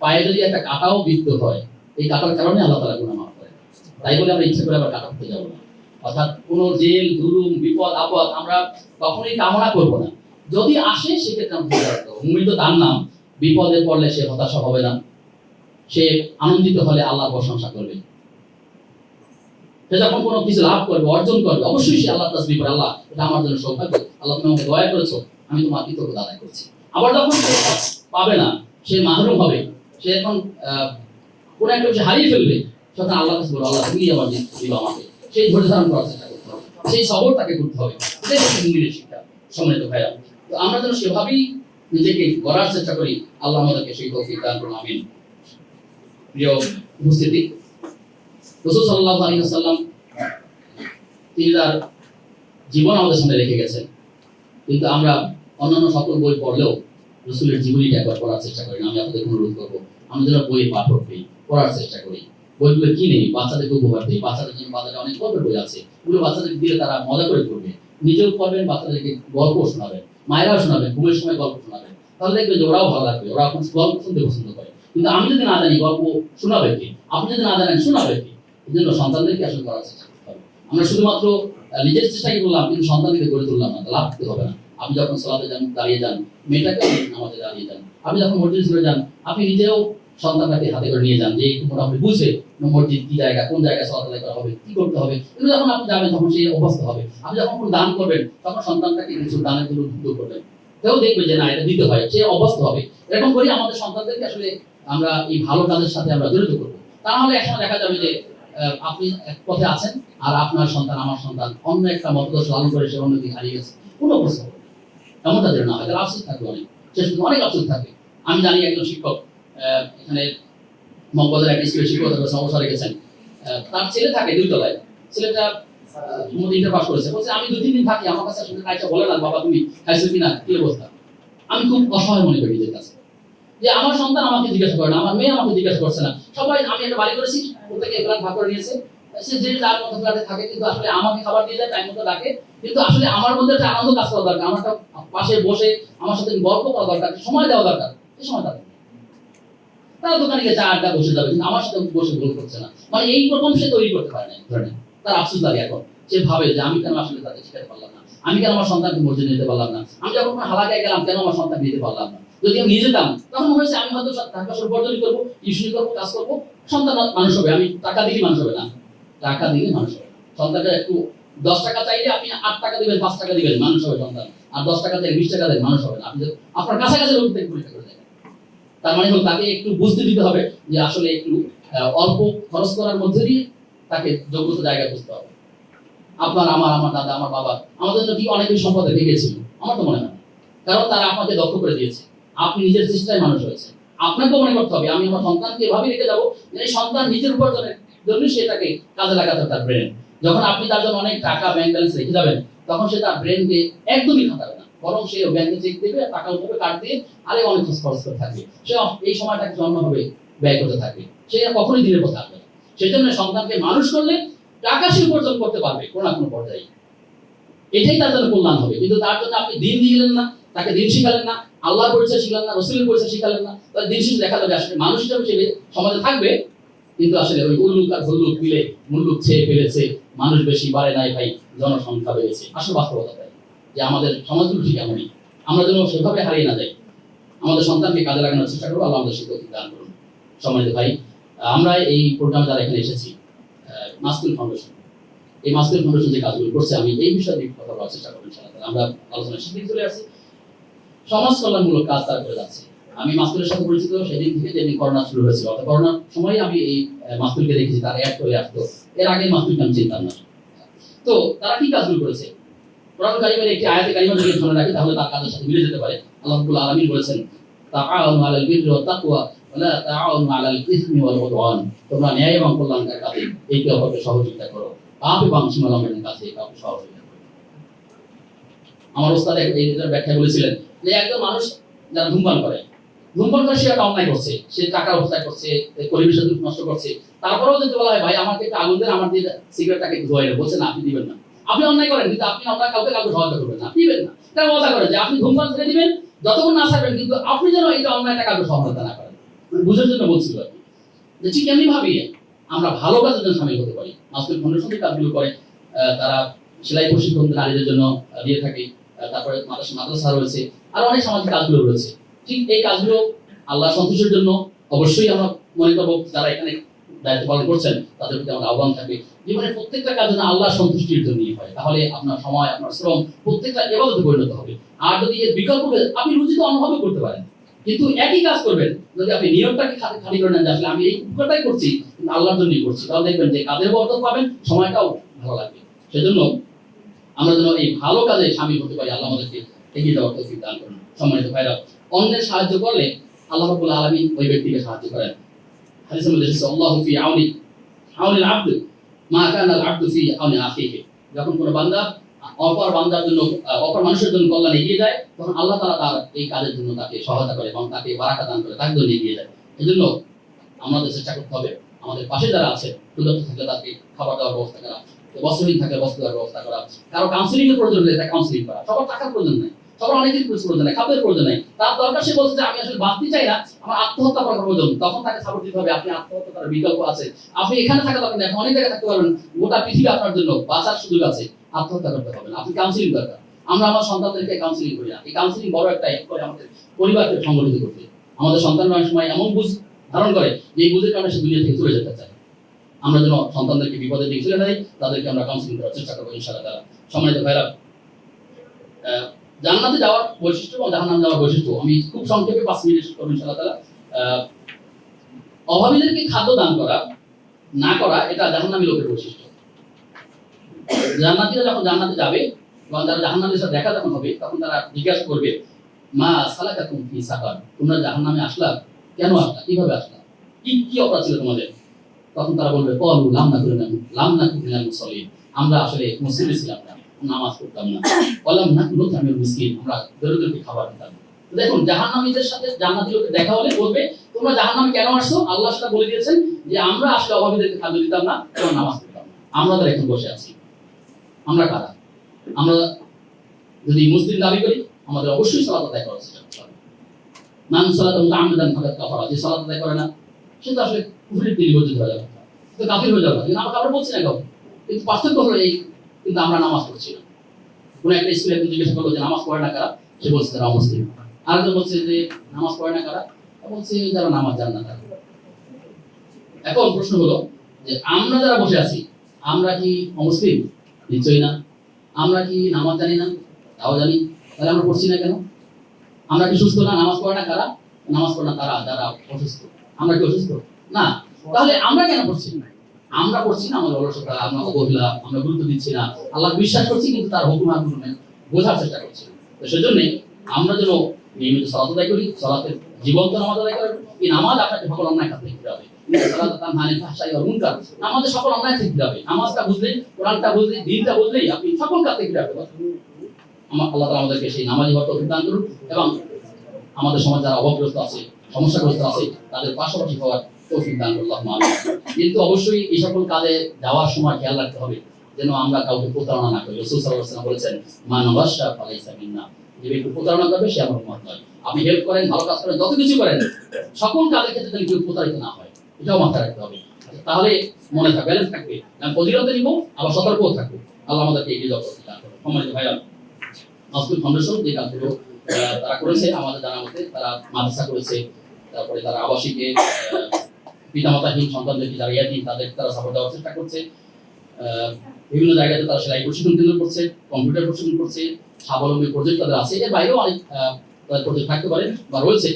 পায়ে যদি একটা কাঁটাও বিদ্ধ হয়, এই কাঁটার কারণে আল্লাহ তাআলা গুনাহ মাফ করেন। তাই বলে আমরা ইচ্ছা করে আবার কাঁটা করতে যাব না। অর্থাৎ কোনো জেল, জুলুম, বিপদ আপদ আমরা কখনোই কামনা করব না। যদি আসে সেক্ষেত্রে আমরা ধৈর্য রাখতে হবে। মুমিন তো তার নাম, বিপদে পড়লে সে হতাশা হবে না, সে আনন্দিত হলে আল্লাহর প্রশংসা করবে। সে যখন কোনো কিছু লাভ করবে, অর্জন করবে, অবশ্যই সে আল্লাহ তাসবিহ করে, আল্লাহ এটা আমার জন্য সৌভাগ্য, আল্লাহ তুমি আমাকে দয়া করেছো, আমি তোমার কৃতজ্ঞতা আদায় করছি। আবার যখন সে পাবে না, সে মাহরুম হবে, সে এখন কোনো একটা কিছু হারিয়ে ফেলবে, তখন আল্লাহ কাছে বলবে, আল্লাহ তুমি আমার দিবা আমাকে। সেই ধৈর্য ধারণ করার চেষ্টা করতে হবে, সেই সবর তাকে করতে হবে। এটাই হচ্ছে মুমিনের শিক্ষা। সম্মানিত ভাইরা, তো আমরা যেন সেভাবেই নিজেকে গড়ার চেষ্টা করি। আল্লাহ আমাদেরকে সেই তৌফিক দান করুন, আমিন। প্রিয় উপস্থিতি, রাসূল সাল্লাল্লাহু আলাইহি ওয়াসাল্লাম তিনি তার জীবন আমাদের সামনে রেখে গেছেন, কিন্তু আমরা অন্যান্য সকল বই পড়লেও রাসূলের জীবনীটা একবার পড়ার চেষ্টা করি না। আমি আপনাদের অনুরোধ করবো, আমরা যেন বই পাঠক হই, পড়ার চেষ্টা করি, বইগুলো কিনে বাচ্চাদেরকে উপহার দিই। বাচ্চাদের জন্য বাজারে অনেক গল্পের বই আছে, ওগুলো বাচ্চাদের দিলে তারা মজা করে পড়বে, নিজেও পড়বেন, বাচ্চাদেরকে গল্প শোনাবেন, মায়েরাও শোনাবেন, ঘুমের সময় গল্প শোনাবেন, তাহলে দেখবেন যে ওরাও ভালো লাগবে, ওরা এখন গল্প শুনতে পছন্দ করে। কিন্তু আমি যদি না জানি গল্প শোনাবে কি, আপনি যদি না জানেন শোনাবে কি? এই জন্য সন্তানদেরকে আসলে করার চেষ্টা করতে হবে। আমরা শুধুমাত্র নিজের চেষ্টাই করলাম, কিন্তু সন্তানকে গড়ে তুললাম না, লাভ করতে হবে না। আপনি যখন সালাতে যান, দাঁড়িয়ে যান, মেয়েটাকে নামাজে দাঁড়িয়ে যান। আপনি যখন মসজিদে চলে যান, আপনি নিজেও সন্তানটাকে হাতে করে নিয়ে যান, যে একটু মোটামুটি বুঝে মসজিদ কি জায়গা, কোন জায়গায় সালাত আদায় করা হবে, কি করতে হবে। কিন্তু যখন আপনি যাবেন তখন সেই অভ্যস্ত হবে। আপনি যখন কোনো দান করবেন, তখন সন্তানটাকে কিছু দানের জন্য উদ্বুদ্ধ করবেন, কেউ দেখবে যে না এটা দিতে হয়, সে অভ্যস্ত হবে। এরকম করে আমাদের সন্তানদেরকে আসলে আমরা এই ভালো কাজের সাথে আমরা জড়িত করবো। তা নাহলে একসময় দেখা যাবে যে আপনি এক পথে আছেন আর আপনার সন্তান, আমার সন্তান অন্য একটা মতদর্শ লালন করে সে অন্যদিকে হারিয়ে গেছে, কোনো প্রশ্ন হবে না। এমনটা যেন না হয়, তার আফসোস থাকবে, অনেক শেষ পর্যন্ত অনেক আফসোস থাকবে। আমি জানি একজন শিক্ষক এখানে মগবাজার একটা স্কুলের শিক্ষকতার কাছে অবসরে গেছেন, তার ছেলে থাকে 2 তলায়, ছেলেটা ইন্টার পাস করেছে, বলছে আমি 2-3 দিন থাকি, আমার কাছে আসলে খাইছে বলে না, বাবা তুমি খাইছো কিনা, কি অবস্থা। আমি খুব অসহায় মনে করি নিজের কাছে, যে আমার সন্তান আমাকে জিজ্ঞাসা করে না, আমার মেয়ে আমাকে জিজ্ঞাসা করছে না। সবাই, আমি একটা বাড়ি করেছি, প্রত্যেকে এক লাখ ভাগ করে নিয়েছে, সে যে যার মতো ফ্ল্যাটে থাকে, কিন্তু আসলে আমাকে খাবার দিয়ে যায়, টাইম মতো ডাকে, কিন্তু আসলে আমার মধ্যে একটা আনন্দ কাজ করা দরকার, আমার একটা পাশে বসে আমার সাথে গল্প করা দরকার, সময় দেওয়া দরকার, এই সময় তাদের তারা দোকানে গিয়ে চা আড্ডা বসে যাবে, কিন্তু আমার সাথে বসে গল্প করছে না। মানে এই রকম সে তৈরি করতে পারে না ধরেন, তার আফসোস লাগে এখন। সে ভাবে যে আমি কেন আসলে তাদের শিখাতে পারলাম না, আমি কেন আমার সন্তানকে মসজিদে নিতে পারলাম না, আমি যখন হালাকায় গেলাম কেন আমার সন্তান নিতে পারলাম না। যদি আমি নিজে যেতাম তখন মনে হয়েছে আমি হয়তো টাকা উপার্জন করবো, টিউশনি করবো, কাজ করবো, সন্তান মানুষ হবে। আমি টাকা দিলে মানুষ হবে না, টাকা দিলে মানুষ হবে। সন্তানটা একটু 10 টাকা চাইলে আপনি 8 টাকা দিবেন, 5 টাকা দিবেন, মানুষ হবে সন্তান। আর 10 টাকা দেয়, 20 টাকা দেয়, মানুষ হবে না। আপনি আপনার কাছাকাছি লোক থেকে পরীক্ষা করে দেখেন। তার মানে হলো তাকে একটু বুঝতে দিতে হবে যে আসলে একটু অল্প খরচ করার মধ্যে দিয়ে তাকে যোগ্যতা জায়গা বুঝতে হবে। আপনার, আমার দাদা, আমার বাবা আমাদের জন্য কি অনেক বেশি সম্পদ রেখে গেছিল? আমার তো মনে হয় না, কারণ তারা আপনাকে দক্ষ করে দিয়েছে। আপনি নিজের চেষ্টায় মানুষ হয়েছে। আপনাকে মনে করতে হবে আমি আমার সন্তানকে এভাবেই রেখে যাবো যে সন্তান নিজের উপার্জনের জন্য সেটাকে কাজে লাগাতে তার ব্রেন। যখন আপনি তার জন্য অনেক টাকা ব্যাংক ব্যালেন্স রেখে যাবেন, তখন সে তার ব্রেনকে একদমই খাটাবে না, বরং সে ব্যাংকে চেক দেবে, টাকা উঠবে, কার্ড দিয়ে আরে অনেক খরচ করে থাকবে। সে এই সময়টাকে জন্মভাবে ব্যয় করতে থাকবে, সে আর কখনোই দিনের পথে আসবে না। সেই জন্য সন্তানকে মানুষ করলে টাকা সে উপার্জন করতে পারবে কোনো না কোনো পর্যায়ে, এটাই তার জন্য কল্যাণ হবে। কিন্তু তার জন্য আপনি দিন দিলেন না, তাকে দিন শিখালেন না, আল্লাহর পরিচয় শিখালেন না, রসুলের পরিচয় শিখালেন না, তার দিন শেষে দেখা যাবে আসলে মানুষ হিসাবে সে সমাজে থাকবে, কিন্তু আসলে ওই উল্লুক আর হল্লুক মিলে মুল্লুক ছেয়ে ফেলেছে, মানুষ বেশি বাড়ে নাই ভাই, জনসংখ্যা বেড়েছে। আসলে বাস্তবতা তাই যে আমাদের সমাজগুলো ঠিক এমনই। আমরা যেন সেভাবে হারিয়ে না যাই, আমাদের সন্তানকে কাজে লাগানোর চেষ্টা করবো। আল্লাহ আমাদের শিক্ষক দান করুন। সম্মানিত ভাই, আমরা এই প্রোগ্রামে যারা এখানে এসেছি, মাসকুল ফাউন্ডেশন, এই মাসকুল ফাউন্ডেশন যে কাজগুলো করছে, আমি এই বিষয়ে কথা বলার চেষ্টা করবো ইনশাআল্লাহ। আমরা আলোচনার শিখে চলে আসছি, সমাজ কল্যাণমূলক কাজ তার করে যাচ্ছে। আমি মাসকুলের সাথে পরিচিত সেদিন থেকে, যেদিন করোনা শুরু হয়েছিল, অর্থাৎ করোনার সময় আমি এই মাসকুলকে দেখেছি, তার অ্যাড করে আসতো। এর আগে মাসকুলকে আমি চিনতাম না। তো তারা কি কাজগুলো করেছে, কোরআন কারিমের একটি আয়াতে কারিমা যদি ধরে রাখি তাহলে তার কাজের সাথে মিলে যেতে পারে। আল্লাহ রাব্বুল আলামিন বলেছেন, তাআওয়ানু আলাল বিররি ওয়াত তাকওয়া ওয়া লা তাআওয়ানু আলাল ইসমি ওয়াল উদওয়ান। তোমরা ন্যায় এবং কল্যাণের কাজে একে অপরকে সহযোগিতা করো, পাপ এবং সীমালঙ্ঘনের কাজে একে অপরকে সহযোগিতা করো। আমার ওস্তাদ এইটার ব্যাখ্যা বলেছিলেন যে একজন মানুষ যারা ধূমপান করে সে একটা অন্যায় করছে, সে টাকার অবস্থায় করছে, পরিবেশের নষ্ট করছে, তারপরেও যদি বলা হয় ভাই আমাকে একটা আগুন দেন, আমার দিয়ে সিগারেটটাকে ধোয়াই না, বলছে না আপনি দিবেন না। আপনি অন্যায় করেন, কিন্তু আপনি অন্যায় কাউকে সহায়তা করবেন না, দিবেন না। এটা মজা করেন যে আপনি ধূমপান ছেড়ে দিবেন যতক্ষণ না ছাড়বেন, কিন্তু আপনি যেন এটা অন্যায়টা কাউকে সহায়তা না করেন। বুঝার জন্য বলছিল আর কি, যে ঠিক এমনি ভাবি আমরা ভালো কাজের জন্য সামিল হতে পারি। মাসকুল ফাউন্ডেশন যে কাজগুলো করে, তারা সেলাই প্রশিক্ষণ নারীদের জন্য দিয়ে থাকে, তারপরে মাদ্রাসা রয়েছে, আর অনেক সামাজিক কাজগুলো রয়েছে। ঠিক এই কাজগুলো আল্লাহ সন্তুষ্টির জন্য অবশ্যই আমরা মনে করবো যারা এখানে দায়িত্ব পালন করছেন তাদের প্রতি আমার আহ্বান থাকবে, জীবনের প্রত্যেকটা কাজ যেন আল্লাহ সন্তুষ্টির জন্যই হয়, তাহলে আপনার সময়, আপনার শ্রম প্রত্যেকটা ইবাদতে পরিণত হবে। আর যদি এর বিকল্প আপনি রুচিত অনুভব করতে পারেন, কিন্তু একই কাজ করবেন, যদি আপনি নিয়মটাকে খালি করে নেন যে আসলে আমি এই উপকারটাই করছি কিন্তু আল্লাহর জন্যই করছি, তাহলে দেখবেন যে কাজের বরকত পাবেন, সময়টাও ভালো লাগবে। সেজন্য আমরা যেন এই ভালো কাজে শামিল হতে পারি, আল্লাহ আমাদেরকে এগিয়ে যাওয়ার তৌফিক দান করুন। সম্মানিত ভাইরা, অন্যের সাহায্য করলে আল্লাহ রাব্বুল আলামিন ওই ব্যক্তিকে সাহায্য করেন। হাদিসের মধ্যে এসেছে আল্লাহু ফি আউনিল আবদ মা কানা আল আবদু ফি আউনি আখিহি। যখন কোনো বান্দা অপর বান্দার জন্য, অপর মানুষের জন্য কল্যাণে এগিয়ে যায়, তখন আল্লাহ তাআলা তার এই কাজের জন্য তাকে সহায়তা করে এবং তাকে বারাকা দান করে, তাকে জন্য এগিয়ে যায়। এজন্য আমাদের চেষ্টা করতে হবে আমাদের পাশে যারা আছে, ক্ষুধার্ত থাকলে তাকে খাবার দেওয়ার ব্যবস্থা করা, বস্ত্রহীন থাকলে বস্ত্র দেওয়ার ব্যবস্থা করা, কারো কাউন্সিলিং এর প্রয়োজন হলে তাকে কাউন্সিলিং করা। সবার টাকার প্রয়োজন নেই, সবার অনেক কিছু প্রয়োজন নেই, খাবারের প্রয়োজন নেই, তার দরকার সে বলছে যে আমি আসলে বাঁচতে চাই না, আমার আত্মহত্যা করার প্রয়োজন, তখন তাকে সাপোর্ট দিতে হবে। আপনি আত্মহত্যা করার বিকল্প আছে, আপনি এখানে থাকা দরকার নেই, অনেক জায়গায় থাকতে পারবেন, গোটা পৃথিবী আপনার জন্য বাঁচার সুযোগ আছে, আত্মহত্যা করতে হবে না, আপনি কাউন্সিলিং দরকার। আমরা আমার সন্তানদেরকে কাউন্সিলিং করি না, এই কাউন্সিলিং বড় একটা এক করে আমাদের পরিবারকে সংগঠিত করতে। আমাদের সন্তানরা অনেক সময় এমন বুঝ ধারণ করে যে এই বুঝের কারণে সে দুনিয়া থেকে চলে যেতে চায়। আমরা যেন সন্তানদেরকে বিপদের দিকে ফেলে দেই, তাদেরকে আমরা কাউন্সিলিং করার চেষ্টা করবো ইনশাআল্লাহ তাআলা। সম্মানিত ভাইরা, জান্নাতে যাওয়ার বৈশিষ্ট্য এবং জাহান্নামে যাওয়ার বৈশিষ্ট্য আমি খুব সংক্ষেপে 5 মিনিট করব ইনশাআল্লাহ তাআলা। অভাবীদেরকে খাদ্য দান করা না করা এটা জাহান্নামী লোকের বৈশিষ্ট্য। জান্নাতীরা যখন জান্নাতে যাবে এবং যারা জাহান্নামের সাথে দেখা যখন হবে, তখন তারা জিজ্ঞাসা করবে মা সালাকাকুম ফি সাকার, তোমরা জাহান্নামে আসলা কেন, আসলা কিভাবে আসলা, কি অপরাধ ছিল তোমাদের? তখন তারা বলবে ক্বালু লাম নাকু মিনাল মুসাল্লিন, আমরা আসলে মুসলিম ছিলাম না, নামাজ পড়তাম না, ওয়ালাম নাকু নুতআমিল মিসকিন, আমরা দরিদ্রকে খাবার দিতাম। দেখুন জাহান্নামীদের সাথে জান্নাতী লোকের দেখা হলে বলবে তোমরা জাহান্নামে কেন আসছো? আল্লাহ সেটা বলে দিয়েছেন যে আমরা আসলে অভাবীদেরকে খাদ্য দিতাম না এবং নামাজ পড়তাম না। আমরা যারা এখন বসে আছি, আমরা কারা? আমরা যদি মুসলিম দাবি করি, আমাদের অবশ্যই সালাত আদায় করা উচিত। মান সালাত মুতাআম্মিদান ফাকাদ কাফারা, যে সালাত আদায় করে না সে তো আসলে কুফরির দিকে বর্জিত হয়ে যাবে, তো কাফির হয়ে যাবে। কিন্তু আমরা বলছি না কাউকে, কিন্তু পার্থক্য হলো এই, কিন্তু আমরা নামাজ পড়ছি না। কোনো একটা স্কুলে একজন জিজ্ঞাসা করলো যে নামাজ পড়ে না কারা, সে বলছে তারা অমুসলিম। আরেকজন বলছে যে নামাজ পড়ে না কারা, বলছে যারা নামাজ জানে না তারা। এখন প্রশ্ন হলো যে আমরা যারা বসে আছি, আমরা কি অমুসলিম? নিশ্চয়ই না। আমরা কি নামাজ জানি না? তাও জানি। তাহলে আমরা পড়ছি না কেন? আমরা কি সুস্থ না? নামাজ পড়ে না কারা? নামাজ পড়ে না তারা যারা অসুস্থ। আমরা কি অসুস্থ না? তাহলে আমরা কেন পড়ছি? আমরা পড়ছি না আমাদের অলসতা, আমরা অবহেলা, আমরা গুরুত্ব দিচ্ছি না। আল্লাহ বিশ্বাস করছি কিন্তু তার হুকুম বোঝার চেষ্টা করছি। তো সেজন্য আমরা যেন নিয়মিত সালাত আদায় করি, সালাতের জীবন্ত নামাজ আদায় করি। এই নামাজ আপনাকে সকল অন্যায় কাজ থেকে ফিরাবে। আমাদের সকল অন্যায় থেকে ফিরাবে। নামাজটা বুঝলেই, কোরআনটা বুঝলেই, দ্বীনটা বুঝলেই আপনি সকল কাজ থেকে ফিরাবে। আল্লাহ তাআলা আমাদেরকে সেই নামাজি হওয়ার তৌফিক দান করুন এবং আমাদের সমাজ যারা অভাবগ্রস্ত আছে, সমস্যাগ্রস্ত আছে, তাদের পাশাপাশি হওয়ার তৌফিক দান করুন আল্লাহুম্মা আমিন। কিন্তু অবশ্যই এই সকল কাজে যাওয়ার সময় খেয়াল রাখতে হবে যেন আমরা কাউকে প্রতারণা না করি। রাসূল সাল্লাল্লাহু আলাইহি ওয়াসাল্লাম বলেছেন, মান গাশশা ফালাইসা মিন্না, যে ব্যক্তি প্রতারণা করবে সে আমার উম্মত নয়। আপনি হেল্প করেন, ভালো কাজ করেন, যত কিছু করেন, সকল কাজের ক্ষেত্রে যেন কেউ প্রতারিত না হয়, এটাও মাথায় রাখতে হবে। তাহলে মনে থাকবে, ব্যালেন্স থাকবে, ফজিলত নিব আবার সতর্কও থাকবো। আল্লাহ আমাদেরকে এগিয়ে যাওয়ার তৌফিক দান করুন। সম্মানিত ভাইরা, মাসকুল ফাউন্ডেশন যে কাজগুলো তারা করেছে আমাদের জানা মতে, তারা মাদ্রাসা করেছে, তারপরে তারা আবাসিকে পিতামাতাহীন সন্তানদেরকে যারা ইয়াতিম তাদের তারা সাপোর্ট দেওয়ার চেষ্টা করছে। বিভিন্ন জায়গাতে তারা সেলাই প্রশিক্ষণ কেন্দ্র করছে, কম্পিউটার প্রশিক্ষণ করছে, স্বাবলম্বী প্রজেক্ট তাদের আছে। এর বাইরেও অনেক তাদের প্রজেক্ট থাকতে পারে বা রয়েছে।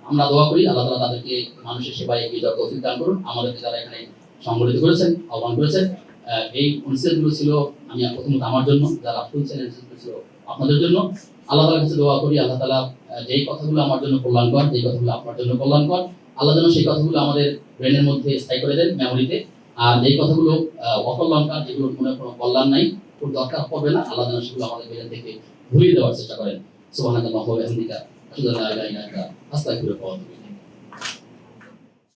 আমরা দোয়া করি আল্লাহ তাআলা তাদেরকে মানুষের সেবায় এগিয়ে যাওয়ার তৌফিক দান করুন। আমাদেরকে যারা এখানে সংগঠিত করেছেন, আহ্বান করেছেন, এই অনুষ্ঠিতগুলো ছিল আমি প্রথমত আমার জন্য, যারা শুনছেন ছিল আপনাদের জন্য। আল্লাহ তাআলার কাছে দোয়া করি আল্লাহ তাআলা যেই কথাগুলো আমার জন্য কল্যাণকর, যেই কথাগুলো আপনার জন্য কল্যাণকর, আল্লাহ যেন সেই কথাগুলো আমাদের ব্রেনের মধ্যে স্থায়ী করে দেন, মেমোরিতে। আর যেই কথাগুলো অকল্যাণকর, যেগুলো মনে কোনো কল্যাণ নাই, খুব দরকার পড়বে না, আল্লাহ যেন সেগুলো আমাদের ব্রেন থেকে ভুলিয়ে দেওয়ার চেষ্টা করেন। সুবহানাকাল্লাহি ওয়া বিহামদিকা, আশহাদু আল্লা ইলাহা ইল্লা আনতা, আস্তাগফিরুকা ওয়া আতুবু ইলাইক।